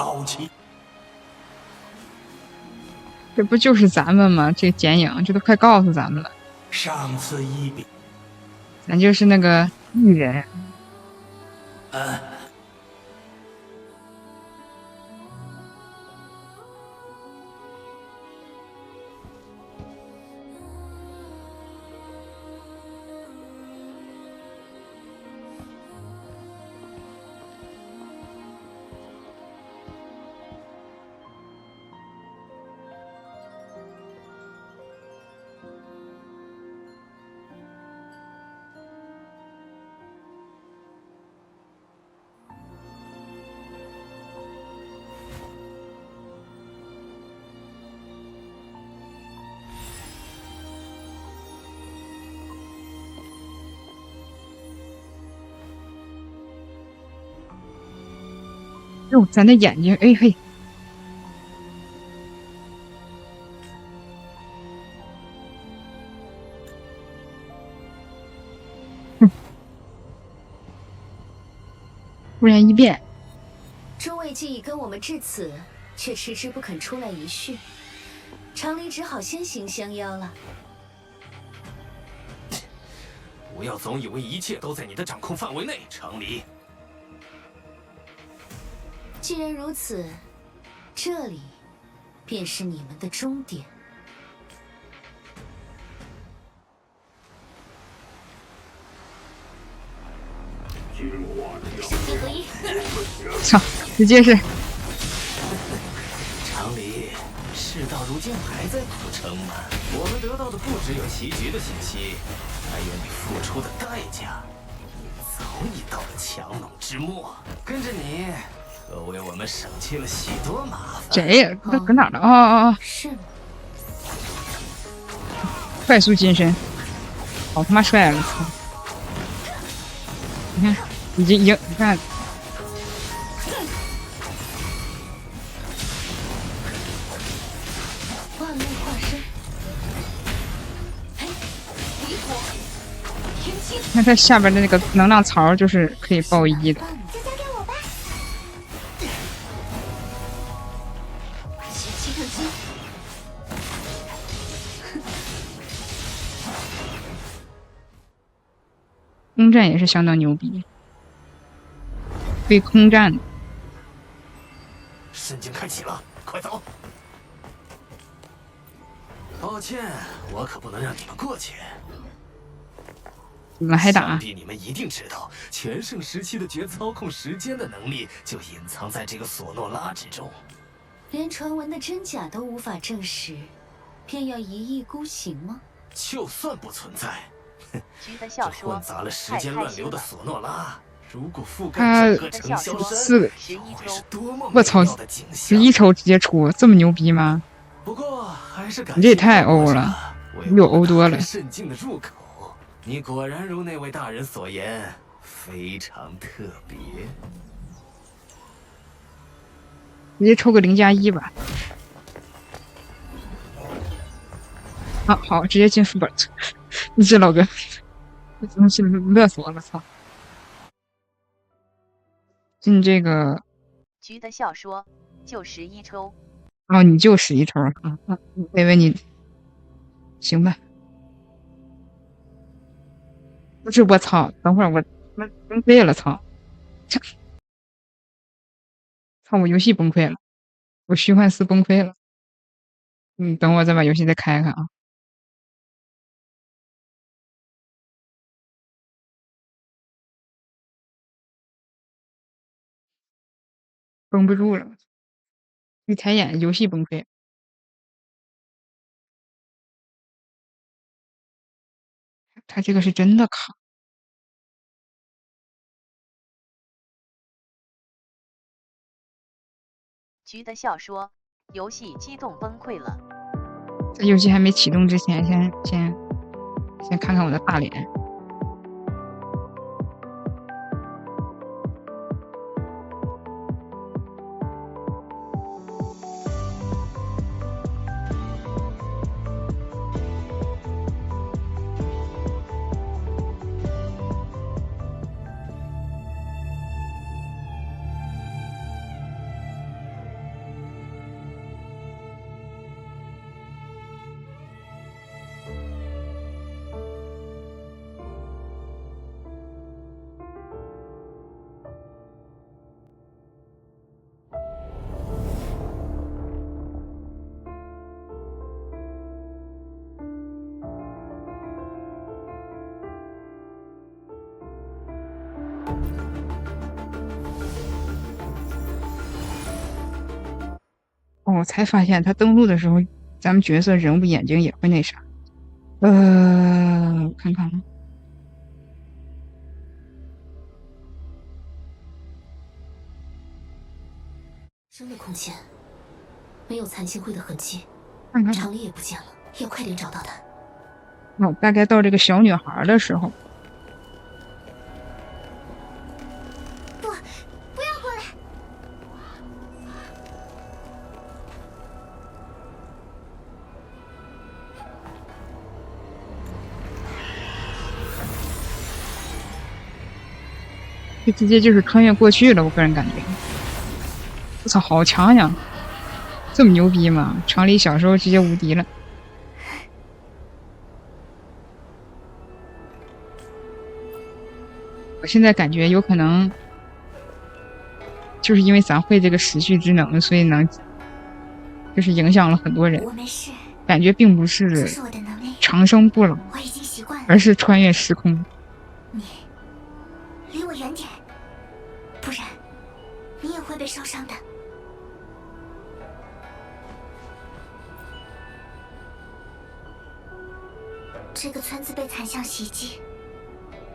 淘气。这不就是咱们吗？这剪影这都快告诉咱们了，上次一比，咱就是那个艺人。哟，咱的眼睛，哎嘿，突然一变，诸位既已跟我们至此，却迟迟不肯出来一叙，常理只好先行相邀了。不要总以为一切都在你的掌控范围内，常理。既然如此，这里便是你们的终点。身心合一。操，直接是常理，事到如今还在铺陈吗？我们得到的不只有棋局的信息，还有你付出的代价。你早已到了强弩之末，跟着你可为我们省去了许多麻烦。谁呀？搁哪儿呢？哦，是吗？快速近身，好他妈帅了！操！你看，已经，你看，万物化身，嘿，离火，天机。看它下边的那个能量槽，就是可以爆一的。就交给我吧。邪气更激。空战也是相当牛逼，对空战的。神经开启了，快走！抱歉，我可不能让你们过去。怎么还打想？必你们一定知道，全盛时期的绝操控时间的能力就隐藏在这个索诺拉之中。连传闻的真假都无法证实，便要一意孤行吗？就算不存在，橘子笑说这混杂了时间乱流的索诺拉，如果覆他盖整个城萧山，四，会是多么我操美妙的景象。 11抽直接出，这么牛逼吗？不过还是感你这也太欧了，比我欧多了。慎进的入口，你果然如那位大人所言，非常特别。直接抽个0+1吧。啊，好，直接进副本。你这老哥，这东西乐死我了，操！进这个。橘的笑说：“就11抽。”哦，你就11抽啊！我以为你行吧？不是，我操！等会儿我崩溃了，操！操！我游戏崩溃了，我虚幻四崩溃了。等我再把游戏再开开啊！绷不住了，一抬眼游戏崩溃。他这个是真的卡。橘的笑说：“游戏激动崩溃了。”在游戏还没启动之前，先看看我的大脸。我才发现他登录的时候，咱们角色人物眼睛也会那啥。看看。生的空间没有残星辉的痕迹，看看厂里也不见了，要快点找到他。哦，大概到这个小女孩的时候。不要过来！这直接就是穿越过去了，我个人感觉。我操，好强呀！这么牛逼吗？厂里小时候直接无敌了。我现在感觉有可能，就是因为咱会这个时序之能，所以能，就是影响了很多人。我没事，感觉并不是这是我的能力，长生不老，我已经习惯了。而是穿越时空。你离我远点，不然你也会被烧伤的。这个村子被残像袭击，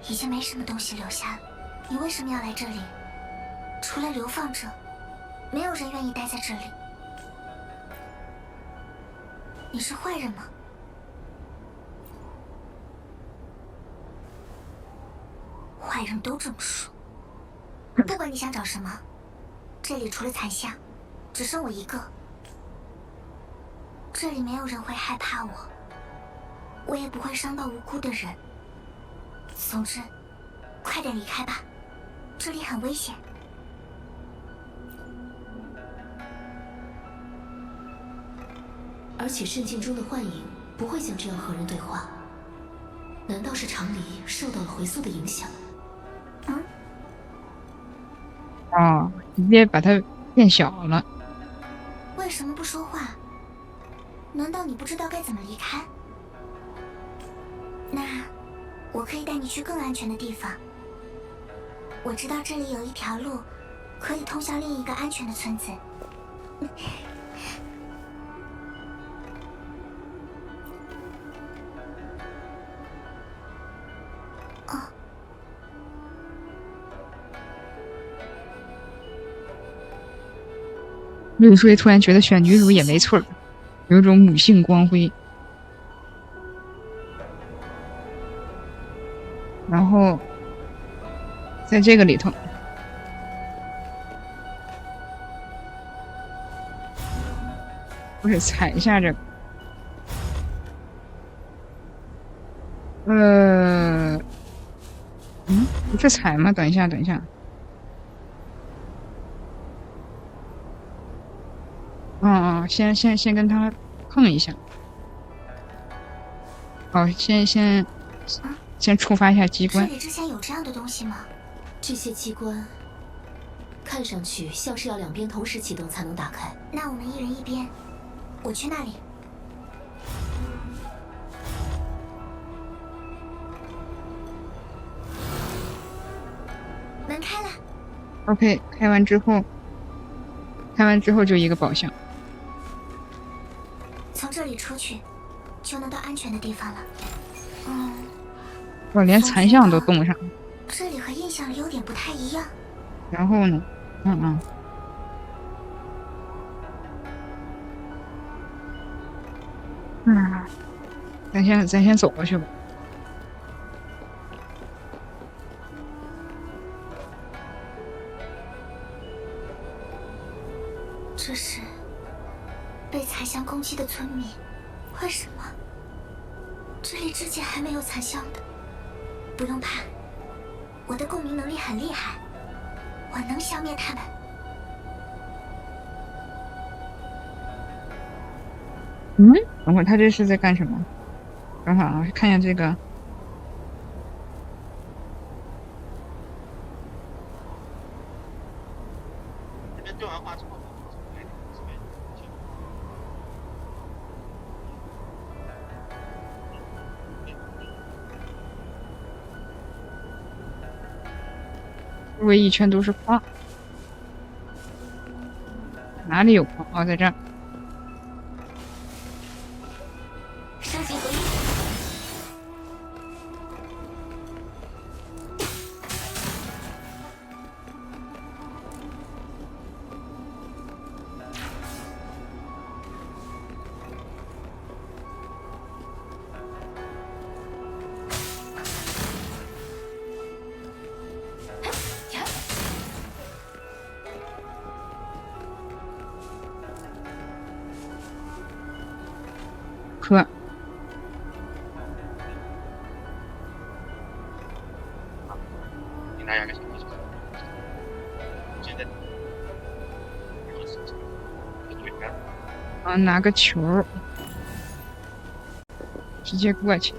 已经没什么东西留下了。你为什么要来这里？除了流放者，没有人愿意待在这里。你是坏人吗？坏人都这么说。不管你想找什么，这里除了残像，只剩我一个。这里没有人会害怕我。我也不会伤到无辜的人。总之，快点离开吧，这里很危险。而且圣境中的幻影不会像这样和人对话，难道是常理受到了回溯的影响？哦，直接把它变小了。为什么不说话？难道你不知道该怎么离开？那我可以带你去更安全的地方。我知道这里有一条路，可以通向另一个安全的村子。哦，绿水突然觉得选女主也没错，有一种母性光辉。然后在这个里头，不是踩一下这个，不是踩吗？等一下，等一下。先跟他碰一下。好，先触发一下机关。这里之前有这样的东西吗？这些机关看上去像是要两边同时启动才能打开。那我们一人一边，我去那里。门开了。OK， 开完之后就一个宝箱。从这里出去，就能到安全的地方了。我连残像都冻上。这里和印象里有点不太一样。然后呢？咱先走过去吧。这是被残像攻击的村民，为什么？这里之前还没有残像的。不用怕，我的共鸣能力很厉害，我能消灭他们。等会儿他这是在干什么？等会儿啊，看一下这个。周围一圈都是矿，哪里有矿？哦，在这儿。课。啊，拿个球，直接过去。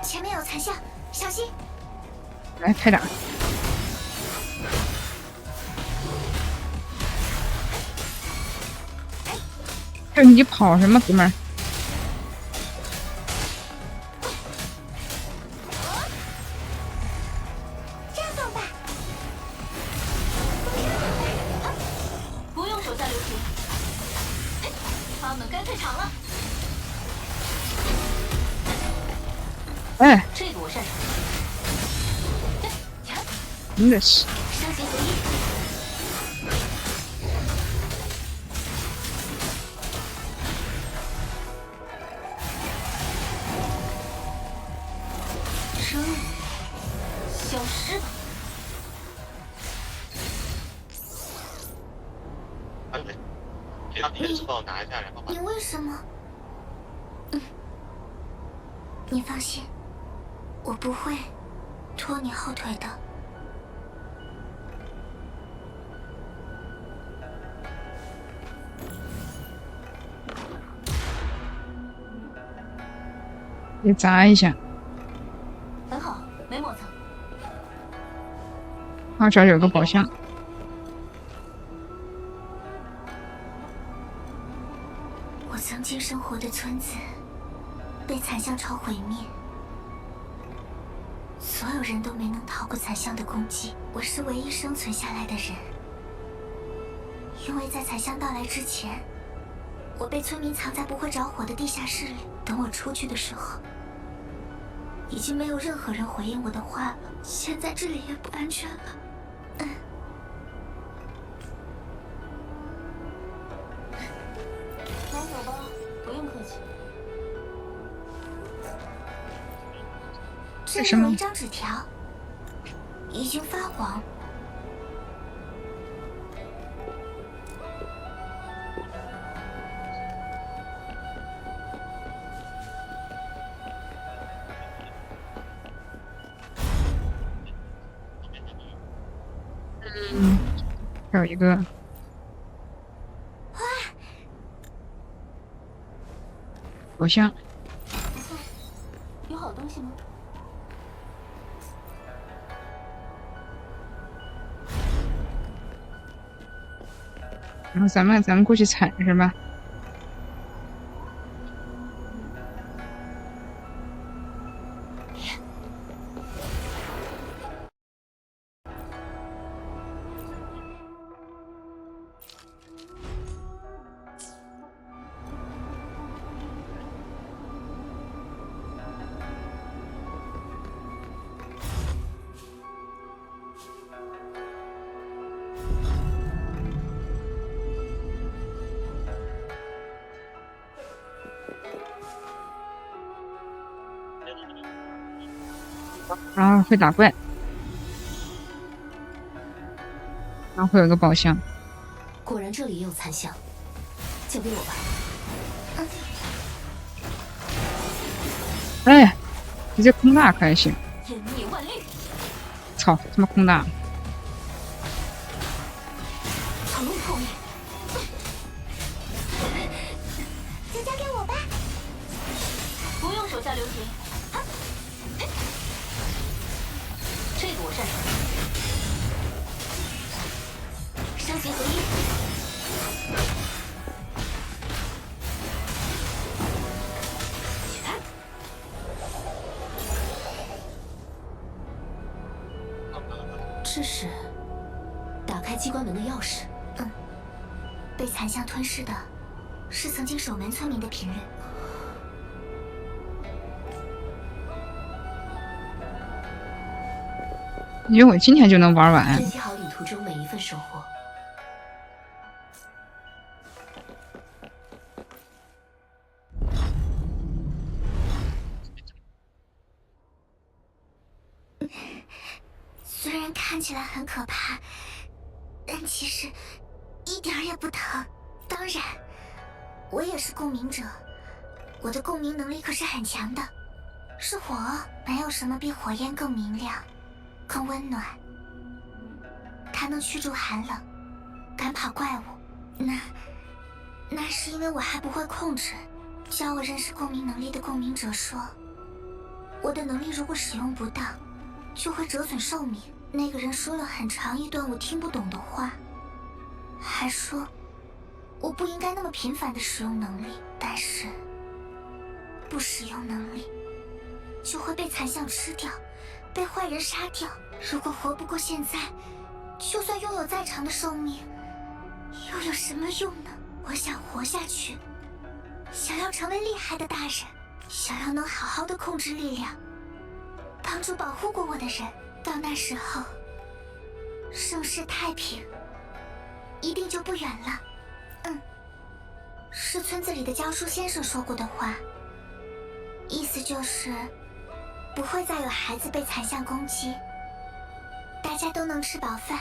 前面有残像，小心！来，开打！这你跑什么，哥们儿？这样吧，不用手下留情，他们该退场了。哎，这个我擅长。真的是。双节合一。生物，消失吧。你为什么？你放心，我不会拖你后腿的。给砸一下。很好，没磨蹭。啊，这儿有个宝箱。我曾经生活的村子被残像潮毁灭，所有人都没能逃过残像的攻击。我是唯一生存下来的人，因为在残像到来之前，我被村民藏在不会着火的地下室里。等我出去的时候，已经没有任何人回应我的话了。现在这里也不安全了。拿走吧，不用客气。这里有一张纸条，已经发黄。这有一个。宝箱。有好东西吗？然后咱们过去采是吧？然后会打怪，然后会有个宝箱。果然这里也有残像，交给我吧。哎，直接空大可还行。湮灭万律。操，他妈空大！草路破灭。就交给我吧。不用手下留情。这个我擅长。双节合一。这是打开机关门的钥匙。被残像吞噬的是曾经守门村民的平日。因为我今天就能玩完。珍惜好旅途中每一份收获。虽然看起来很可怕，但其实一点儿也不疼。当然，我也是共鸣者，我的共鸣能力可是很强的。是火，没有什么比火焰更明亮、更温暖。它能驱逐寒冷，赶跑怪物。那是因为我还不会控制。教我认识共鸣能力的共鸣者说，我的能力如果使用不当，就会折损寿命。那个人说了很长一段我听不懂的话，还说我不应该那么频繁的使用能力，但是不使用能力就会被残像吃掉，被坏人杀掉。如果活不过现在，就算拥有再长的寿命，又有什么用呢？我想活下去，想要成为厉害的大人，想要能好好的控制力量，帮助保护过我的人。到那时候，盛世太平一定就不远了。是村子里的教书先生说过的话，意思就是不会再有孩子被残像攻击，大家都能吃饱饭，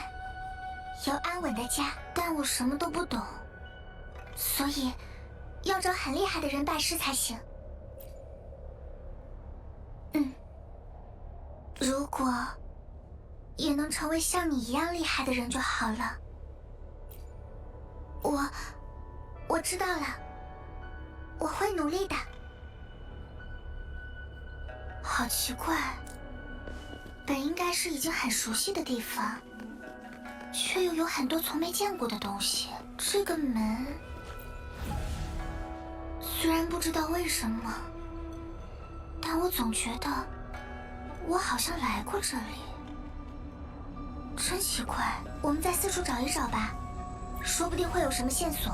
有安稳的家。但我什么都不懂，所以要找很厉害的人拜师才行。如果也能成为像你一样厉害的人就好了。我知道了，我会努力的。好奇怪，本应该是已经很熟悉的地方，却又有很多从没见过的东西。这个门，虽然不知道为什么，但我总觉得我好像来过这里。真奇怪，我们再四处找一找吧，说不定会有什么线索。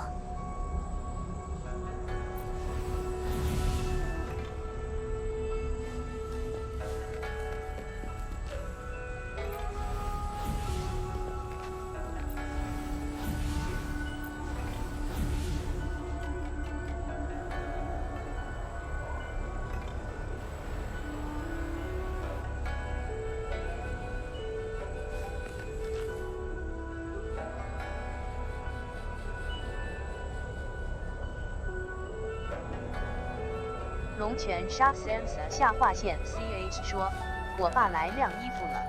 龙泉杀 Sans 下划线 CH 说，我爸来晾衣服了。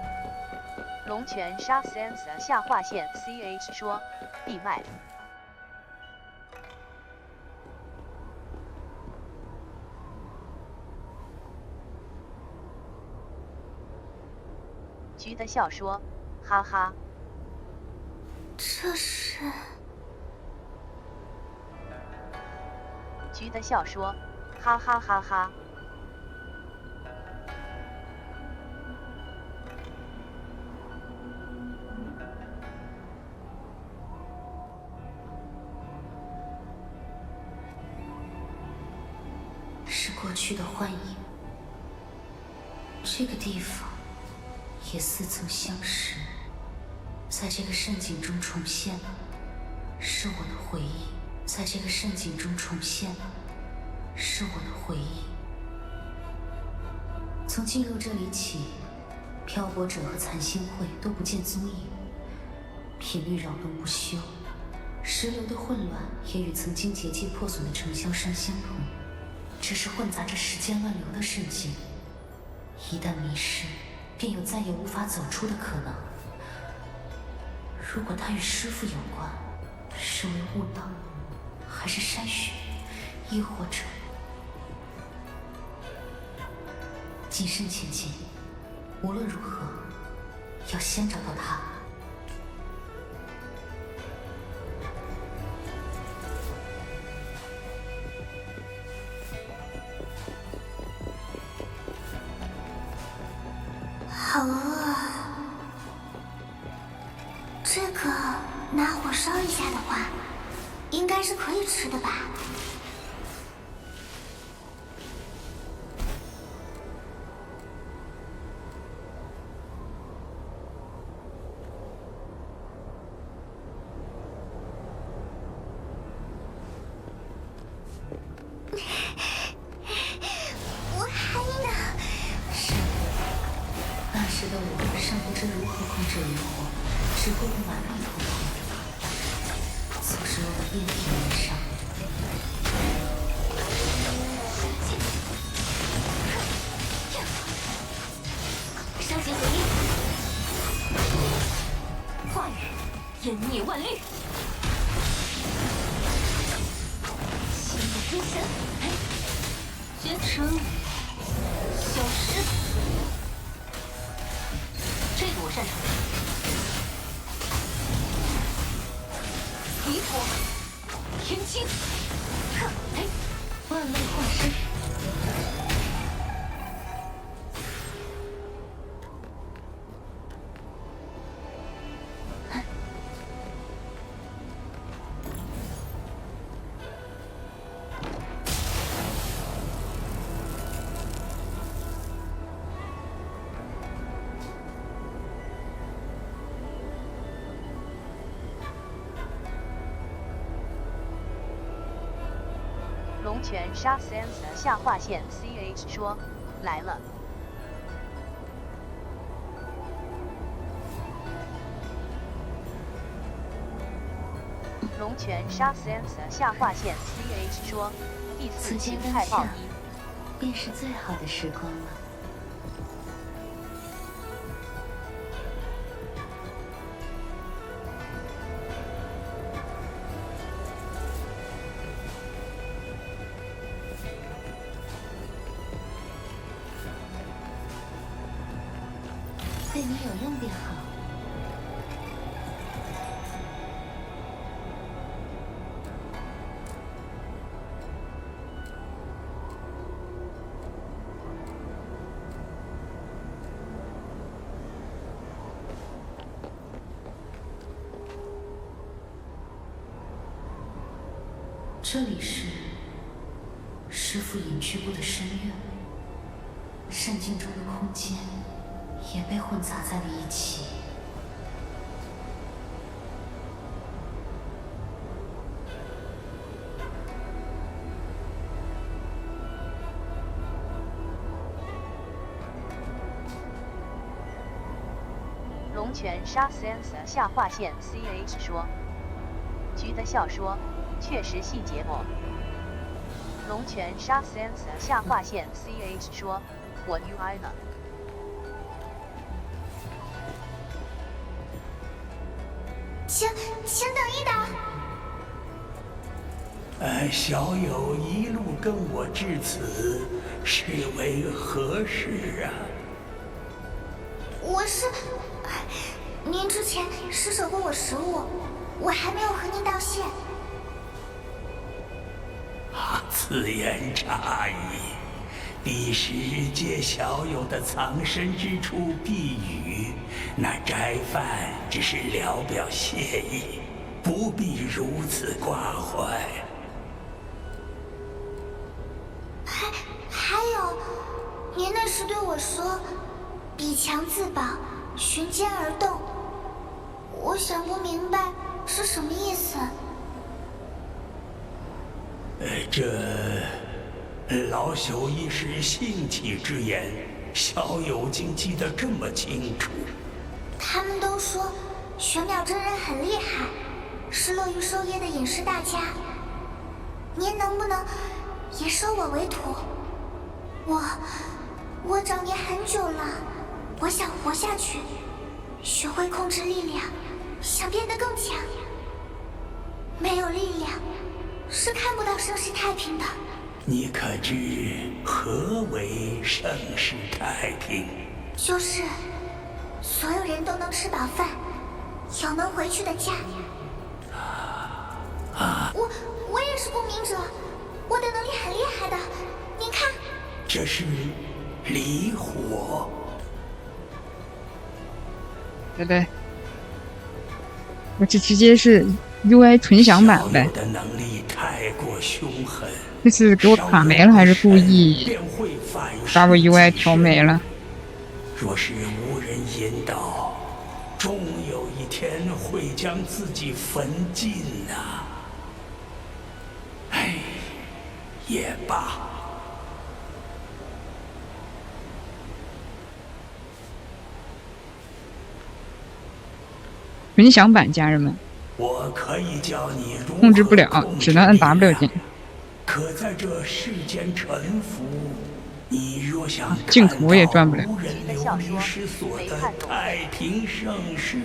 龙泉杀 Sans 下划线 CH 说，闭麦。橘的笑说，哈哈。这是。橘的笑说，哈哈哈哈。是过去的幻影。这个地方也似曾相识，在这个盛景中重现了，是我的回忆，在这个盛景中重现了，是我的回忆。从进入这里起，漂泊者和残星会都不见踪影，频率扰动不休，时流的混乱也与曾经结界破损的尘嚣山相同，这是混杂着时间乱流的世界。一旦迷失，便有再也无法走出的可能。如果它与师父有关，是为误导，还是筛选，亦或者谨慎前进？无论如何，要先找到他。好饿啊！这个拿火烧一下的话，应该是可以吃的吧？我还呢。是，那时的我尚不知如何控制灵火，只会不满力突破，促使我们遍体鳞伤。烧结合一，化雨，湮灭万律。心不归神，绝尘消失。这个我擅长。离火，天清，万类化身。龙泉杀 Sans 下划线 CH 说来了。龙泉杀 Sans 下划线 CH 说第4期太暴衣，便是最好的时光了。对你有用便好。这里是师父隐居过的深渊，善境中的空间也被混杂在了一起。龙泉杀 Sans 下划线 CH 说，橘的笑说，确实细节more。龙泉杀 Sans 下划线 CH 说，我 UI 了。请等一等。小友一路跟我至此，是为何事啊？我是，您之前施舍过我食物，我还没有和您道谢。此言差矣。彼时借小友的藏身之处避雨，那斋饭只是聊表谢意，不必如此挂怀。还有，您那时对我说“彼强自保，循间而动”，我想不明白是什么意思。老朽一时兴起之言，小友竟记得这么清楚。他们都说玄妙真人很厉害，是乐于授业的隐士大家。您能不能也收我为徒？我找您很久了，我想活下去，学会控制力量，想变得更强。没有力量，是看不到盛世太平的。你可知何为盛世太平？就是所有人都能吃饱饭，有能回去的家。我也是不明者，我的能力很厉害的，您看。这是离火。对，我这直接是 UI 纯享版呗。的能力太过凶狠，这是给我卡没了，还是故意把我 UI 调没了？若是无人引导，终有一天会将自己焚尽啊！哎，也罢。纯享版家人们我可以教你如何控制不了，只能按 W 键。可在这世间沉浮，你若想镜头也转不了。无人流离失所的太平盛世，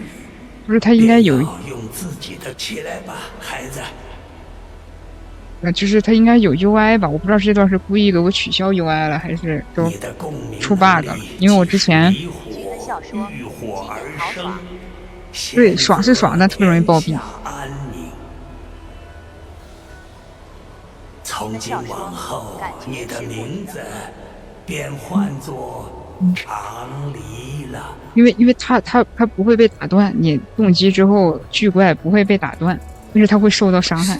不是他应该有，用自己的起来吧，孩子。就是他应该有 UI 吧，我不知道这段是故意给我取消 UI 了，还是都出 bug 了。因为我之前对爽是爽，但特别容易暴毙。从今往后，你的名字便唤作长离了。因为他不会被打断，你动击之后巨怪不会被打断，但是他会受到伤害。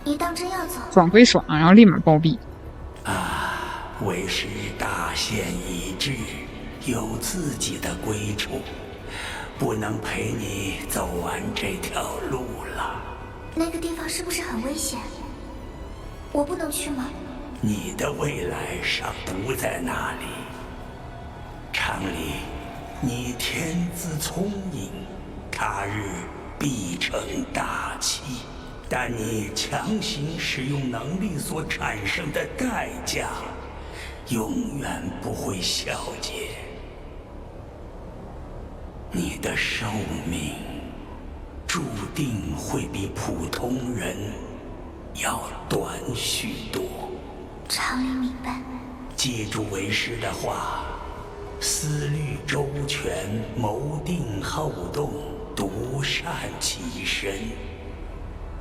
你当真要走？爽归爽，然后立马暴毙。啊，为师大限已至，有自己的归处，不能陪你走完这条路了。那个地方是不是很危险？我不能去吗？你的未来尚不在那里。常理，你天资聪颖，他日必成大器。但你强行使用能力所产生的代价，永远不会消解。你的寿命注定会比普通人要短许多。常理明白。记住为师的话，思虑周全，谋定后动，独善其身。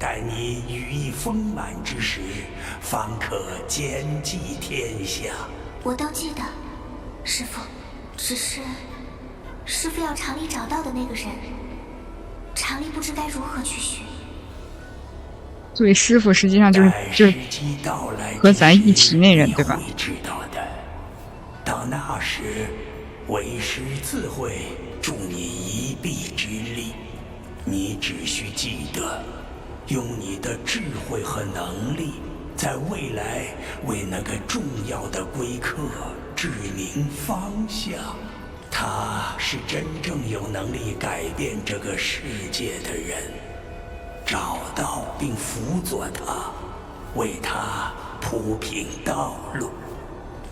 待你羽翼丰满之时，方可兼济天下。我都记得，师父。只是，师父要常理找到的那个人，常理不知该如何去寻。作为师傅，实际上就是和咱一起那人，对吧？会知道的。到那时，为师自会助你一臂之力。你只需记得。用你的智慧和能力，在未来为那个重要的归客指明方向。他是真正有能力改变这个世界的人。找到并辅佐他，为他铺平道路。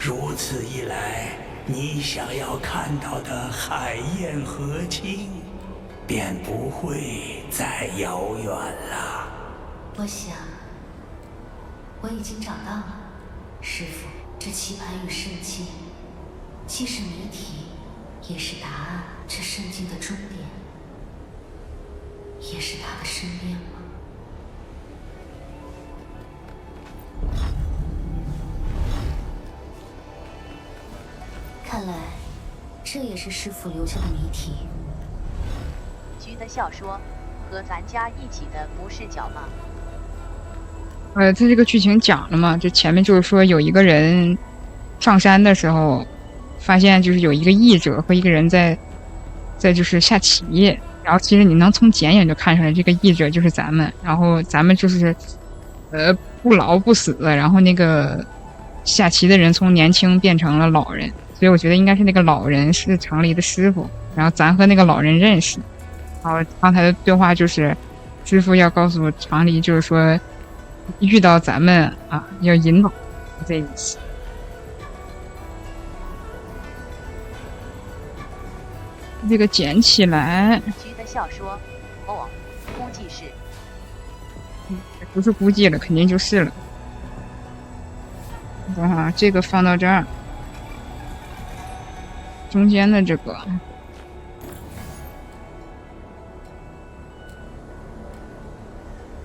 如此一来，你想要看到的海晏河清，便不会再遥远了。我想，我已经找到了，师父。这棋盘与圣剑，既是谜题，也是答案。这圣经的终点，也是他的身边吗？看来，这也是师父留下的谜题。橘的笑说：“和咱家一起的不是脚吗？”他这个剧情讲了嘛，就前面就是说有一个人上山的时候，发现就是有一个译者和一个人在就是下棋，然后其实你能从剪影就看出来这个译者就是咱们，然后咱们就是不老不死，然后那个下棋的人从年轻变成了老人，所以我觉得应该是那个老人是常理的师傅，然后咱和那个老人认识，然后刚才的对话就是师傅要告诉常理，就是说遇到咱们啊，要引导这一起。这个捡起来。橘的笑说：“哦，估计是。”不是估计了，肯定就是了。等会儿这个放到这儿，中间的这个。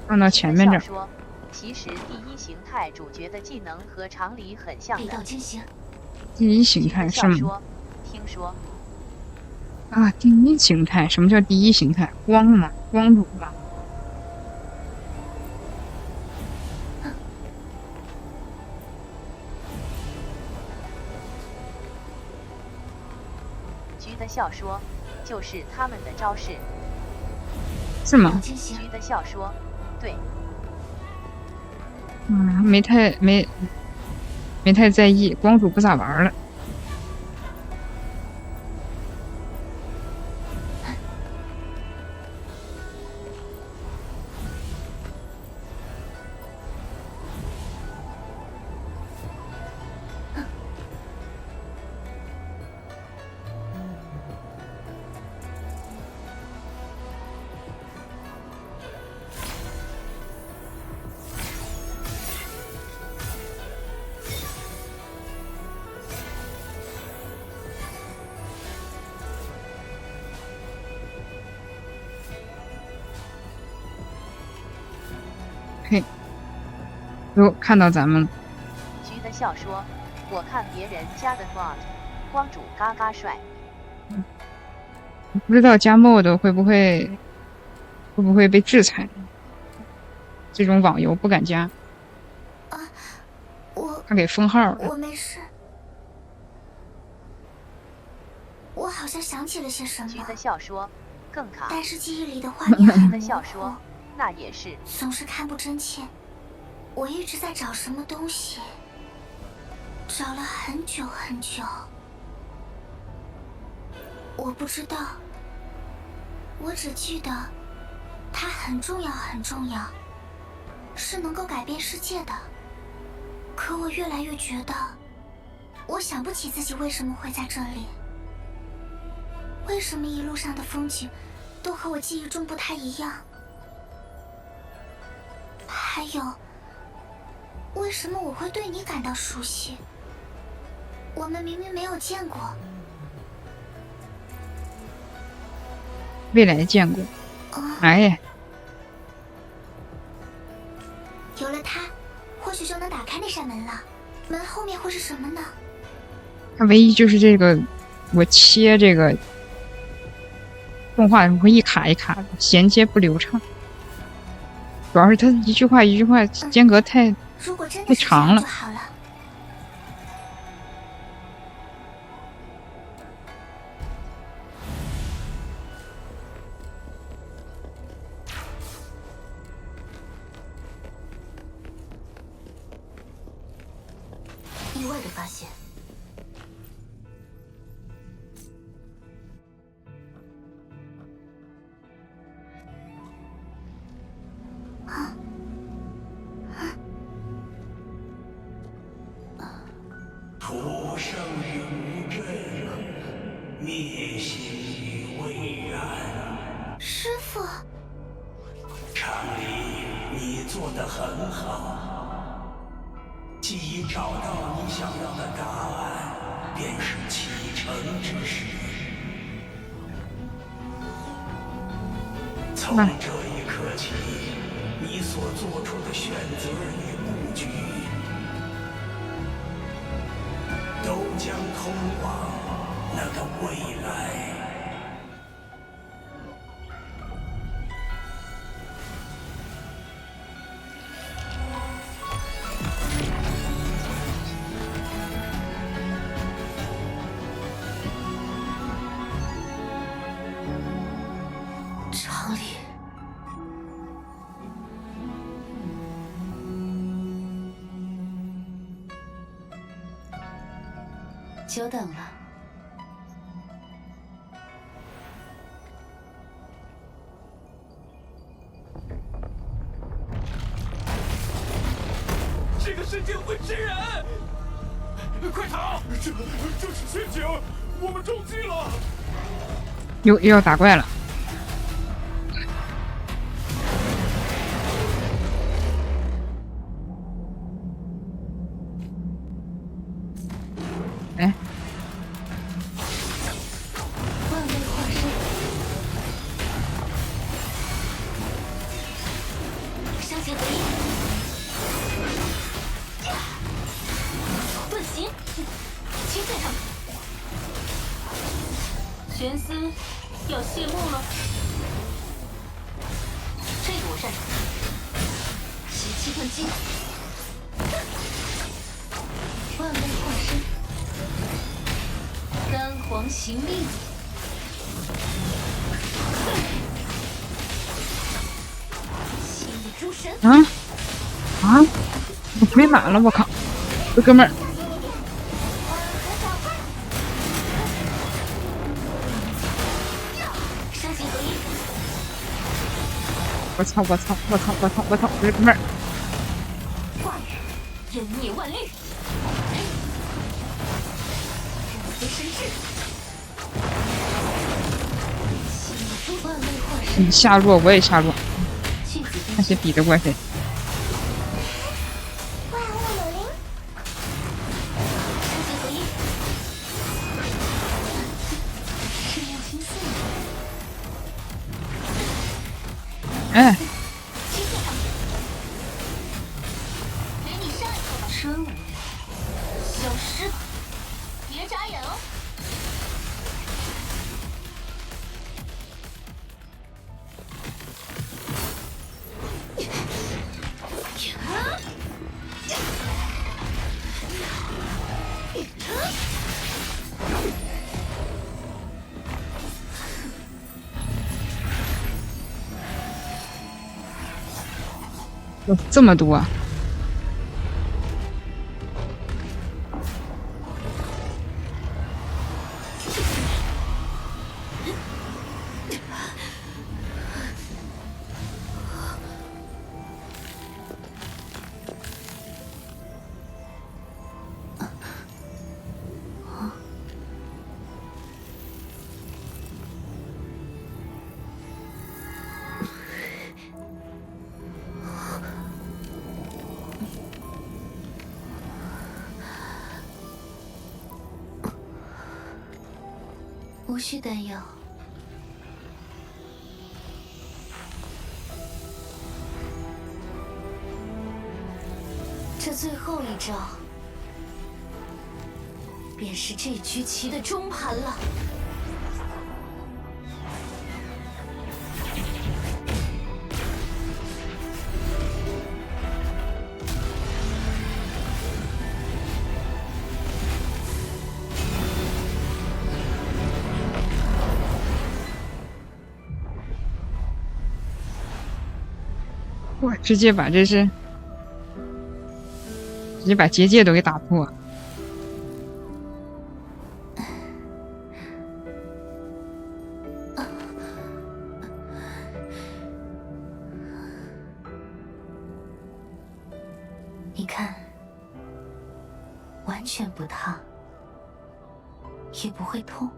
放到前面这儿。其实第一形态主角的技能和常理很像的。第一形态是吗？听说。啊，第一形态，什么叫第一形态？光嘛，光主吧。橘的笑说：“就是他们的招式。”是吗？橘的笑说：“对。”没太在意，光主不咋玩了。又看到咱们了。橘子笑说：“我看别人家的 mod， 光主嘎嘎帅。”不知道加 mod 会不会被制裁？这种网游不敢加。他给封号了。我没事。我好像想起了些什么。橘子笑说：“更卡。”但是记忆里的画面很橘子笑说：“那也是。”总是看不真切。我一直在找什么东西，找了很久很久。我不知道，我只记得它很重要很重要，是能够改变世界的。可我越来越觉得，我想不起自己为什么会在这里，为什么一路上的风景都和我记忆中不太一样，还有为什么我会对你感到熟悉？我们明明没有见过。未来见过。哎呀，有了它，或许就能打开那扇门了。门后面会是什么呢？它唯一就是这个，我切这个动画会一卡一卡的，衔接不流畅。主要是它一句话一句话间隔太长了。意外的发现，土生于无阵，灭心于未然。师父，常理，你做得很好。既找到你想要的答案，便是启程之时。从这一刻起，你所做出的选择与布局，都将通往那个未来。常理。久等了。这个陷阱会吃人！快逃！这是陷阱，我们中计了！又要打怪了。哎，万位化身，伤血合一，遁形，切在他们。玄思要谢幕了，这个我擅长。17遁经，万位化身。丹皇行令，心意诸神。我回满了，我靠！这哥们儿，伤形合一。我操！这哥们儿，化雨，湮灭万律。人非身质，万位化身。你下落我也下落，看谁比得过谁。万物有灵，伤形合一。是要清碎。哎，切碎他们。有这么多。无需担忧。这最后一招，便是这局棋的终盘了。我直接把直接把结界都给打破。你看，完全不烫，也不会痛，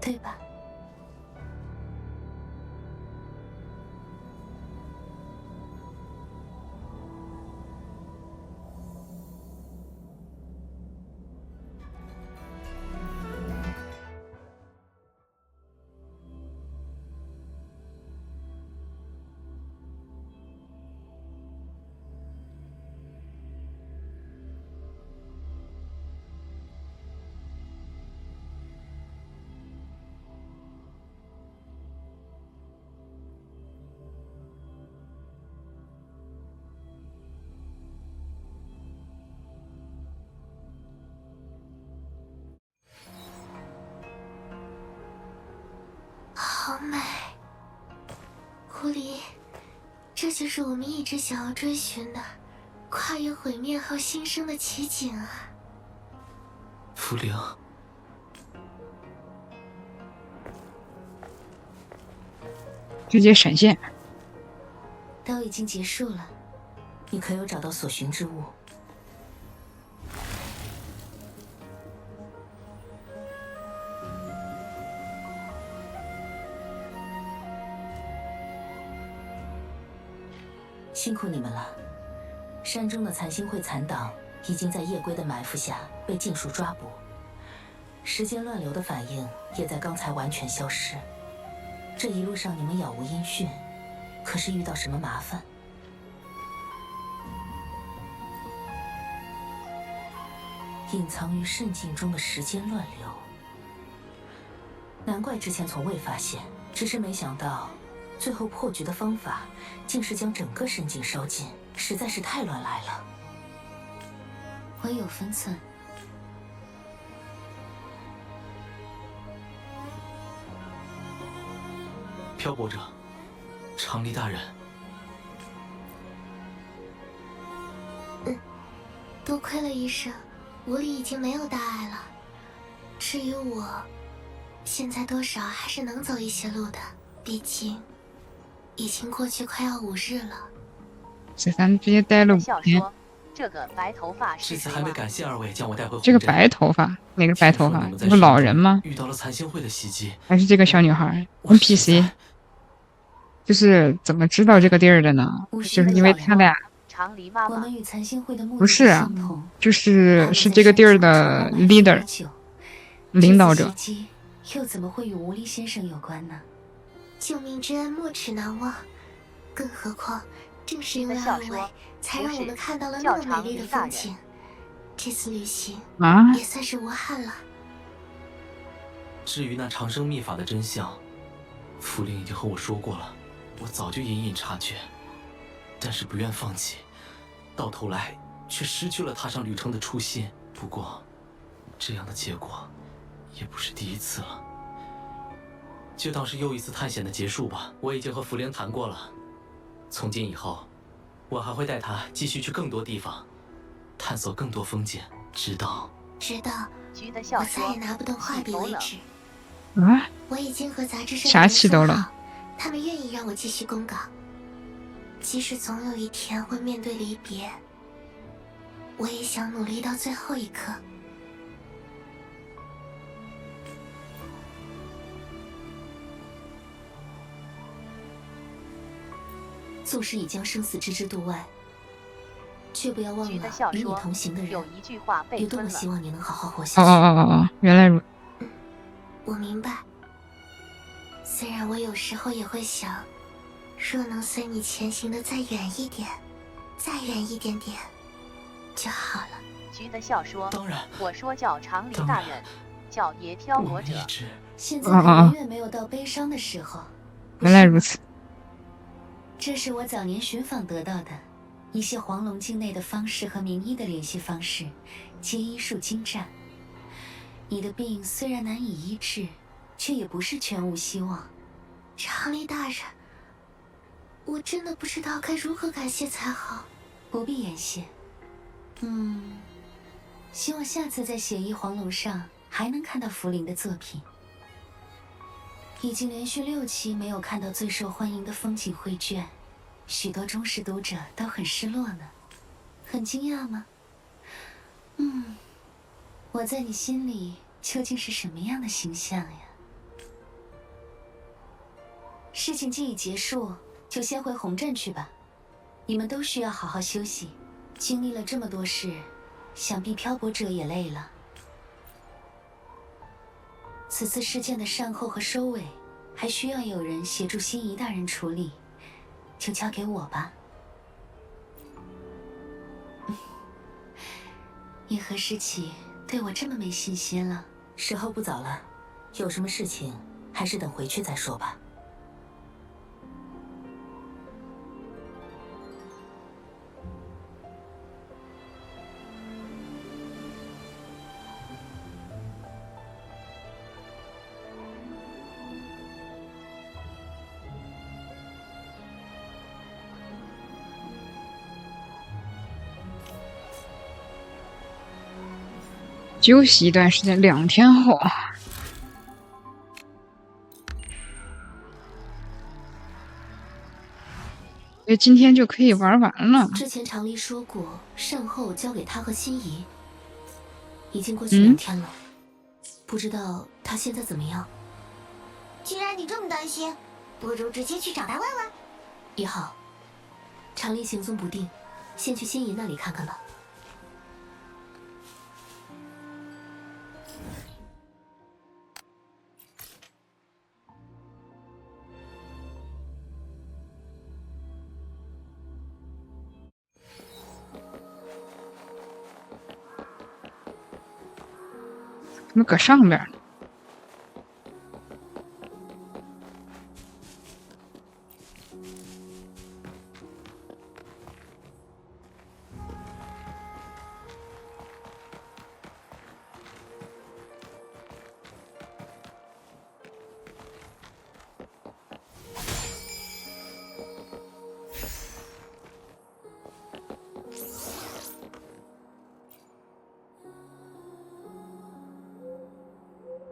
对吧？好美，狐狸，这就是我们一直想要追寻的跨越毁灭后新生的奇景啊！茯苓，直接闪现。都已经结束了，你可有找到所寻之物？辛苦你们了。山中的残星会残党已经在夜归的埋伏下被尽数抓捕，时间乱流的反应也在刚才完全消失。这一路上你们杳无音讯，可是遇到什么麻烦？隐藏于圣境中的时间乱流，难怪之前从未发现，只是没想到最后破局的方法竟是将整个圣境烧尽，实在是太乱来了。我有分寸。漂泊者，长离大人。多亏了医生，我里已经没有大碍了。至于我，现在多少还是能走一些路的，毕竟已经过去快要5日了。这咱们直接待了5天。这个白头发这次还没感谢二位将我带回。这个白头发，哪个白头发？这不老人吗？遇到了残星会的袭击，还是这个小女孩 ？NPC， 就是怎么知道这个地儿的呢？就是因为他俩我们与残星会的目的不是啊，就是这个地儿的 leader 领导者。又怎么会与无力先生有关呢？救命之恩没齿难忘，更何况正是因为二位，才让我们看到了那么美丽的风景。这次旅行也算是无憾了。至于那长生秘法的真相，茯苓已经和我说过了，我早就隐隐察觉，但是不愿放弃，到头来却失去了踏上旅程的初心。不过，这样的结果也不是第一次了，就当是又一次探险的结束吧。我已经和茯苓谈过了，从今以后，我还会带他继续去更多地方，探索更多风景，直到橘的笑我说再也拿不动画笔为止。啊，我已经和杂志社的啥人气都了说好，他们愿意让我继续公稿，即使总有一天会面对离别，我也想努力到最后一刻。纵使已将生死置之度外，却不要忘橘的了与你笑说同行的人有一句话被有多吞了。么希望你能好好活哦下去。哦哦哦，原来如我明白，虽然我有时候也会想，若能随你前行的再远一点，再远一点点就好了。橘的笑说当然，我说叫常理当然大人，叫爷漂我泊者。们一直现在还远远没有到悲伤的时候。不是吗原来如此。这是我早年寻访得到的一些黄龙境内的方士和名医的联系方式，皆医术精湛。你的病虽然难以医治，却也不是全无希望。常理大人，我真的不知道该如何感谢才好。不必言谢。希望下次在写医黄龙上还能看到茯苓的作品。已经连续6期没有看到最受欢迎的风景绘卷，许多忠实读者都很失落呢。很惊讶吗？我在你心里究竟是什么样的形象呀？事情既已结束，就先回红镇去吧。你们都需要好好休息，经历了这么多事，想必漂泊者也累了。此次事件的善后和收尾，还需要有人协助心仪大人处理，就交给我吧。你何时起对我这么没信心了？时候不早了，有什么事情还是等回去再说吧。休息一段时间，2天后，今天就可以玩完了。之前常离说过，善后交给他和心仪。已经过去2天了，不知道他现在怎么样。既然你这么担心，不如直接去找他问问。也好，常离行踪不定，先去心仪那里看看吧。怎么搁上边呢？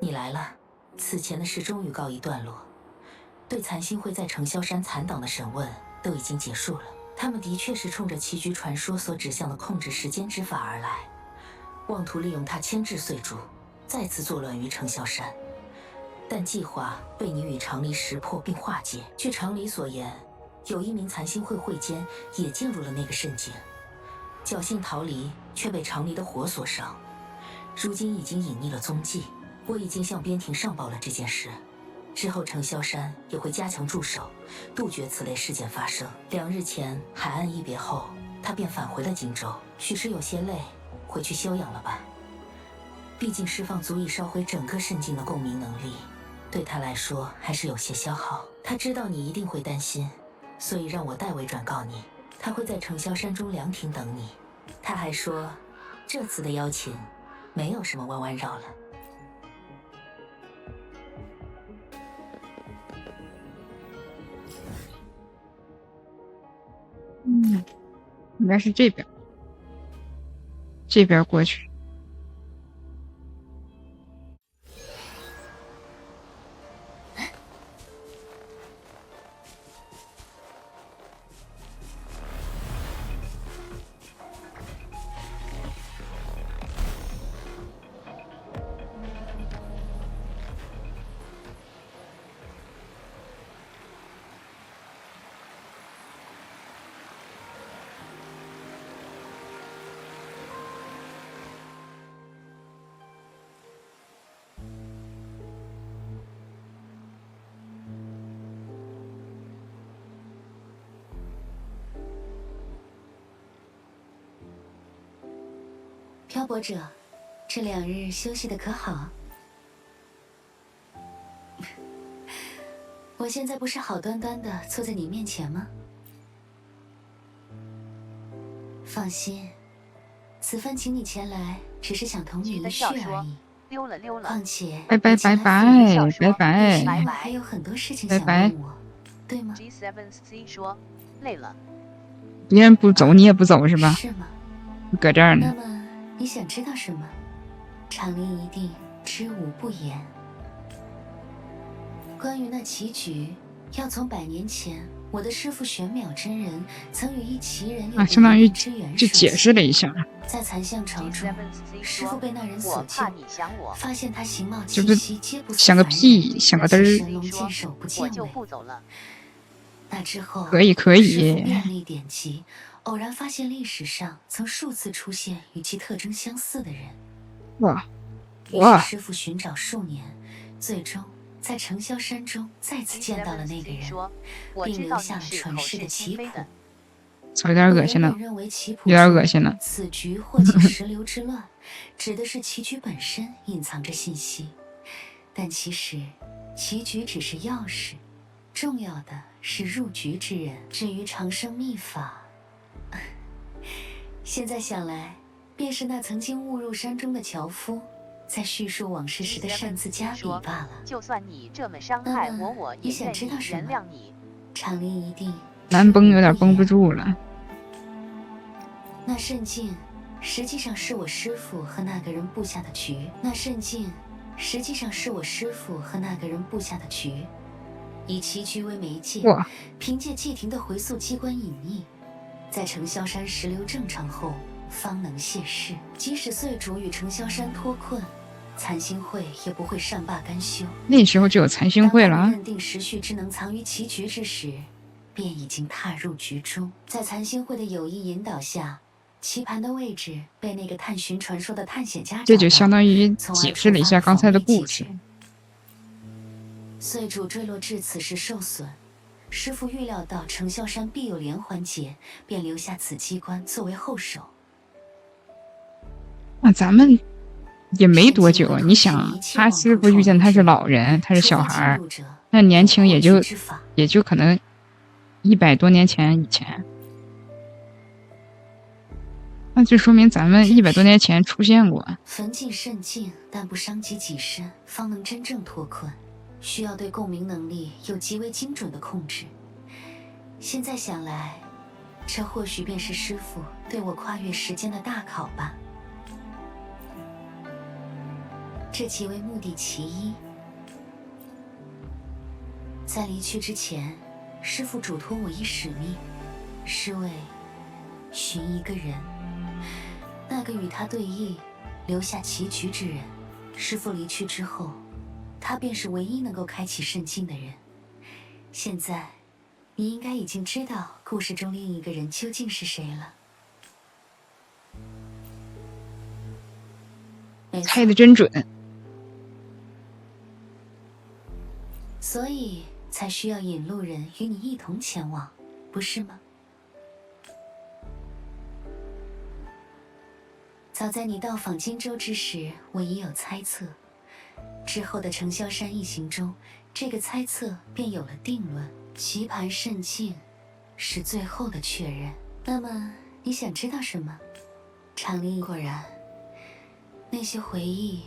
你来了，此前的事终于告一段落。对残星会在程萧山残党的审问都已经结束了，他们的确是冲着棋局传说所指向的控制时间之法而来，妄图利用它牵制碎竹，再次作乱于程萧山。但计划被你与常离识破并化解。据常离所言，有一名残星会会监也进入了那个陷阱，侥幸逃离，却被常离的火所伤，如今已经隐匿了踪迹。我已经向边庭上报了这件事，之后程萧山也会加强驻守，杜绝此类事件发生。2日前海岸一别后，他便返回了荆州，许是有些累，回去休养了吧。毕竟释放足以烧毁整个圣境的共鸣能力，对他来说还是有些消耗。他知道你一定会担心，所以让我代为转告你，他会在程萧山中凉亭等你。他还说，这次的邀请没有什么弯弯绕了。该是这边，这边过去。漂泊者，这2日休息的可好？我现在不是好端端的坐在你面前吗？放心，此番请你前来，只是想同你一叙而已。溜了。况且，拜拜，还有很多事情想问我，对吗 ？G7C 说累了。别人不走，你也不走是吧？是吗？搁这儿呢。那么你想知道什么？长林一定知无不言。关于那棋局，要从100年前，我的师父玄邈真人曾与一奇人有相当于之缘就解释了一下，在残象朝中，师父被那人所救，发现他形貌就气息皆不想个屁，想个嘚儿。神龙见首不见尾。那之后，可以。师父遍历典籍，偶然发现历史上曾数次出现与其特征相似的人。哇！于是师父寻找数年，最终在承霄山中再次见到了那个人，并留下了传世的棋谱。有点恶心了，有点恶心了。此局或起石流之乱，指的是棋局本身隐藏着信息，但其实棋局只是钥匙，重要的是入局之人。至于长生秘法，现在想来，便是那曾经误入山中的樵夫在叙述往事时的擅自加笔罢了。就算你这么伤害我也愿意原谅你。长林一定难绷，有点绷不住了。那慎境实际上是我师父和那个人布下的局。以棋局为媒介，凭借季廷的回溯机关隐匿，在承霄山石流正常后，方能谢世。即使岁主与承霄山脱困，残星会也不会善罢甘休。那时候就有残星会了。认定时序之能藏于棋局之时，便已经踏入局中。在残星会的有意引导下，棋盘的位置被那个探寻传说的探险家找到，这就相当于解释了一下刚才的故事。岁主坠落至此时受损，师父预料到承霄山必有连环劫，便留下此机关作为后手。那咱们也没多久，你想，他师傅遇见他是老人，他是小孩，那年轻也就可能100多年前以前，那就说明咱们100多年前出现过。焚尽甚静，但不伤及己身，方能真正脱困。需要对共鸣能力有极为精准的控制。现在想来，这或许便是师父对我跨越时间的大考吧。这即为目的其一。在离去之前，师父嘱托我一使命，是为寻一个人，那个与他对弈、留下棋局之人。师父离去之后，他便是唯一能够开启圣境的人。现在，你应该已经知道故事中另一个人究竟是谁了。猜得真准。所以才需要引路人与你一同前往，不是吗？早在你到访荆州之时，我已有猜测。之后的承霄山一行中，这个猜测便有了定论。棋盘甚静，是最后的确认。那么你想知道什么？长林果然，那些回忆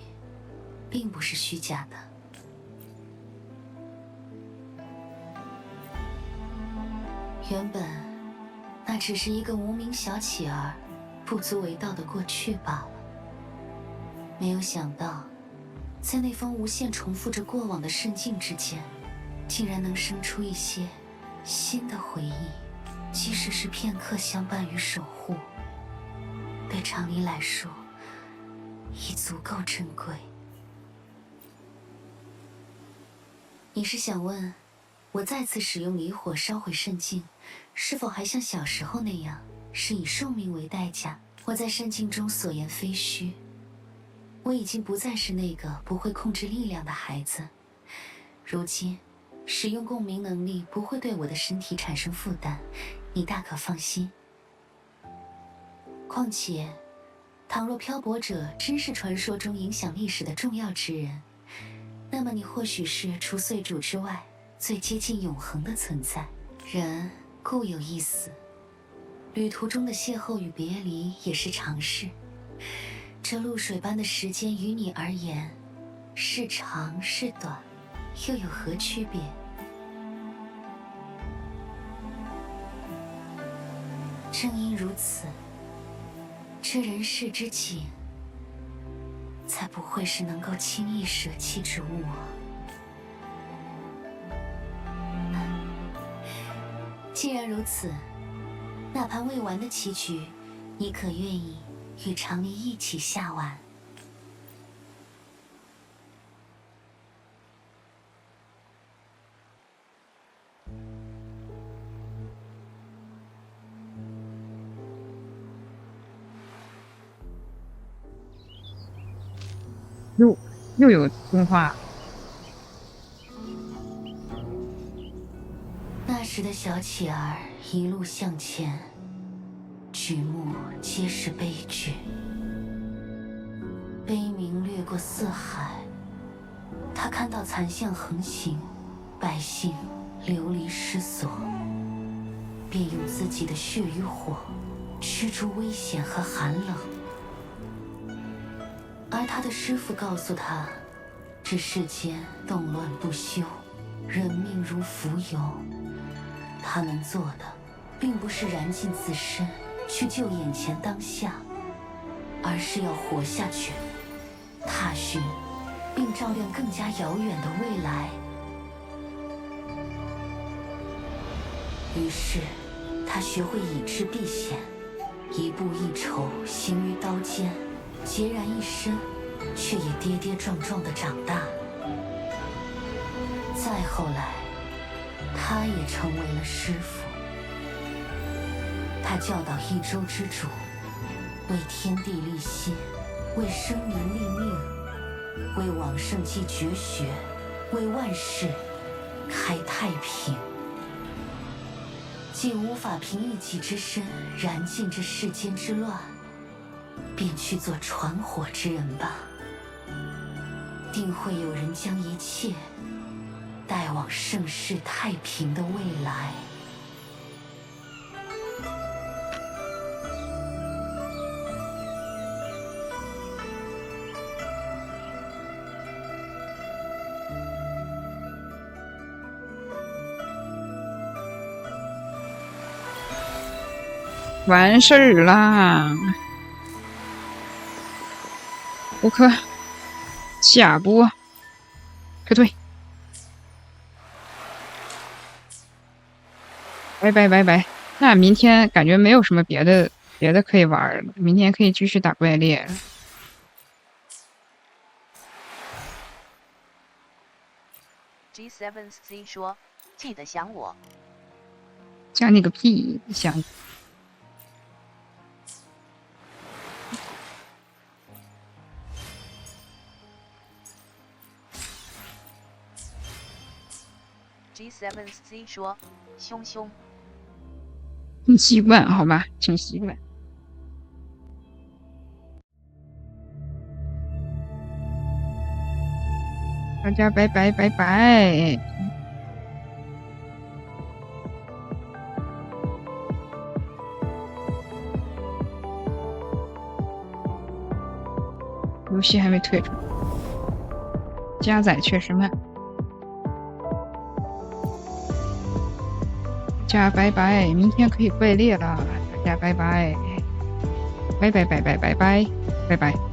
并不是虚假的。原本那只是一个无名小企儿，不足为道的过去罢了。没有想到，在那封无限重复着过往的圣境之间，竟然能生出一些新的回忆，即使是片刻相伴与守护，对常理来说，已足够珍贵。你是想问，我再次使用离火烧毁圣境，是否还像小时候那样，是以寿命为代价？我在圣境中所言非虚，我已经不再是那个不会控制力量的孩子。如今，使用共鸣能力不会对我的身体产生负担，你大可放心。况且，倘若漂泊者真是传说中影响历史的重要之人，那么你或许是除岁主之外最接近永恒的存在。人固有一死，旅途中的邂逅与别离也是常事。这露水般的时间于你而言，是长是短，又有何区别？正因如此，这人世之景，才不会是能够轻易舍弃之物啊。既然如此，那盘未完的棋局，你可愿意与常理一起下完？又有动画。那时的小企儿一路向前，举目皆是悲剧，悲鸣掠过四海。他看到残像横行，百姓流离失所，便用自己的血与火驱逐危险和寒冷。而他的师父告诉他，这世间动乱不休，人命如浮游。他能做的，并不是燃尽自身去救眼前当下，而是要活下去，踏寻并照亮更加遥远的未来。于是，他学会以智避险，一步一筹行于刀尖，孑然一身，却也跌跌撞撞地长大。再后来，他也成为了师傅。他教导一州之主，为天地立心，为生民立命，为往圣继绝学，为万世开太平。既无法凭一己之身燃尽这世间之乱，便去做传火之人吧。定会有人将一切带往盛世太平的未来。完事儿啦，补课，下播，撤退，拜拜拜拜。那明天感觉没有什么别的可以玩了，明天可以继续打怪猎了。G7C 说：“记得想我。”想你个屁！想。G7C 说：“凶凶。”挺习惯，好吧，挺习惯。大家拜拜拜拜。游戏还没退出，加载确实慢。家拜拜，明天可以怪猎了，大家拜拜，拜拜拜拜拜拜拜拜。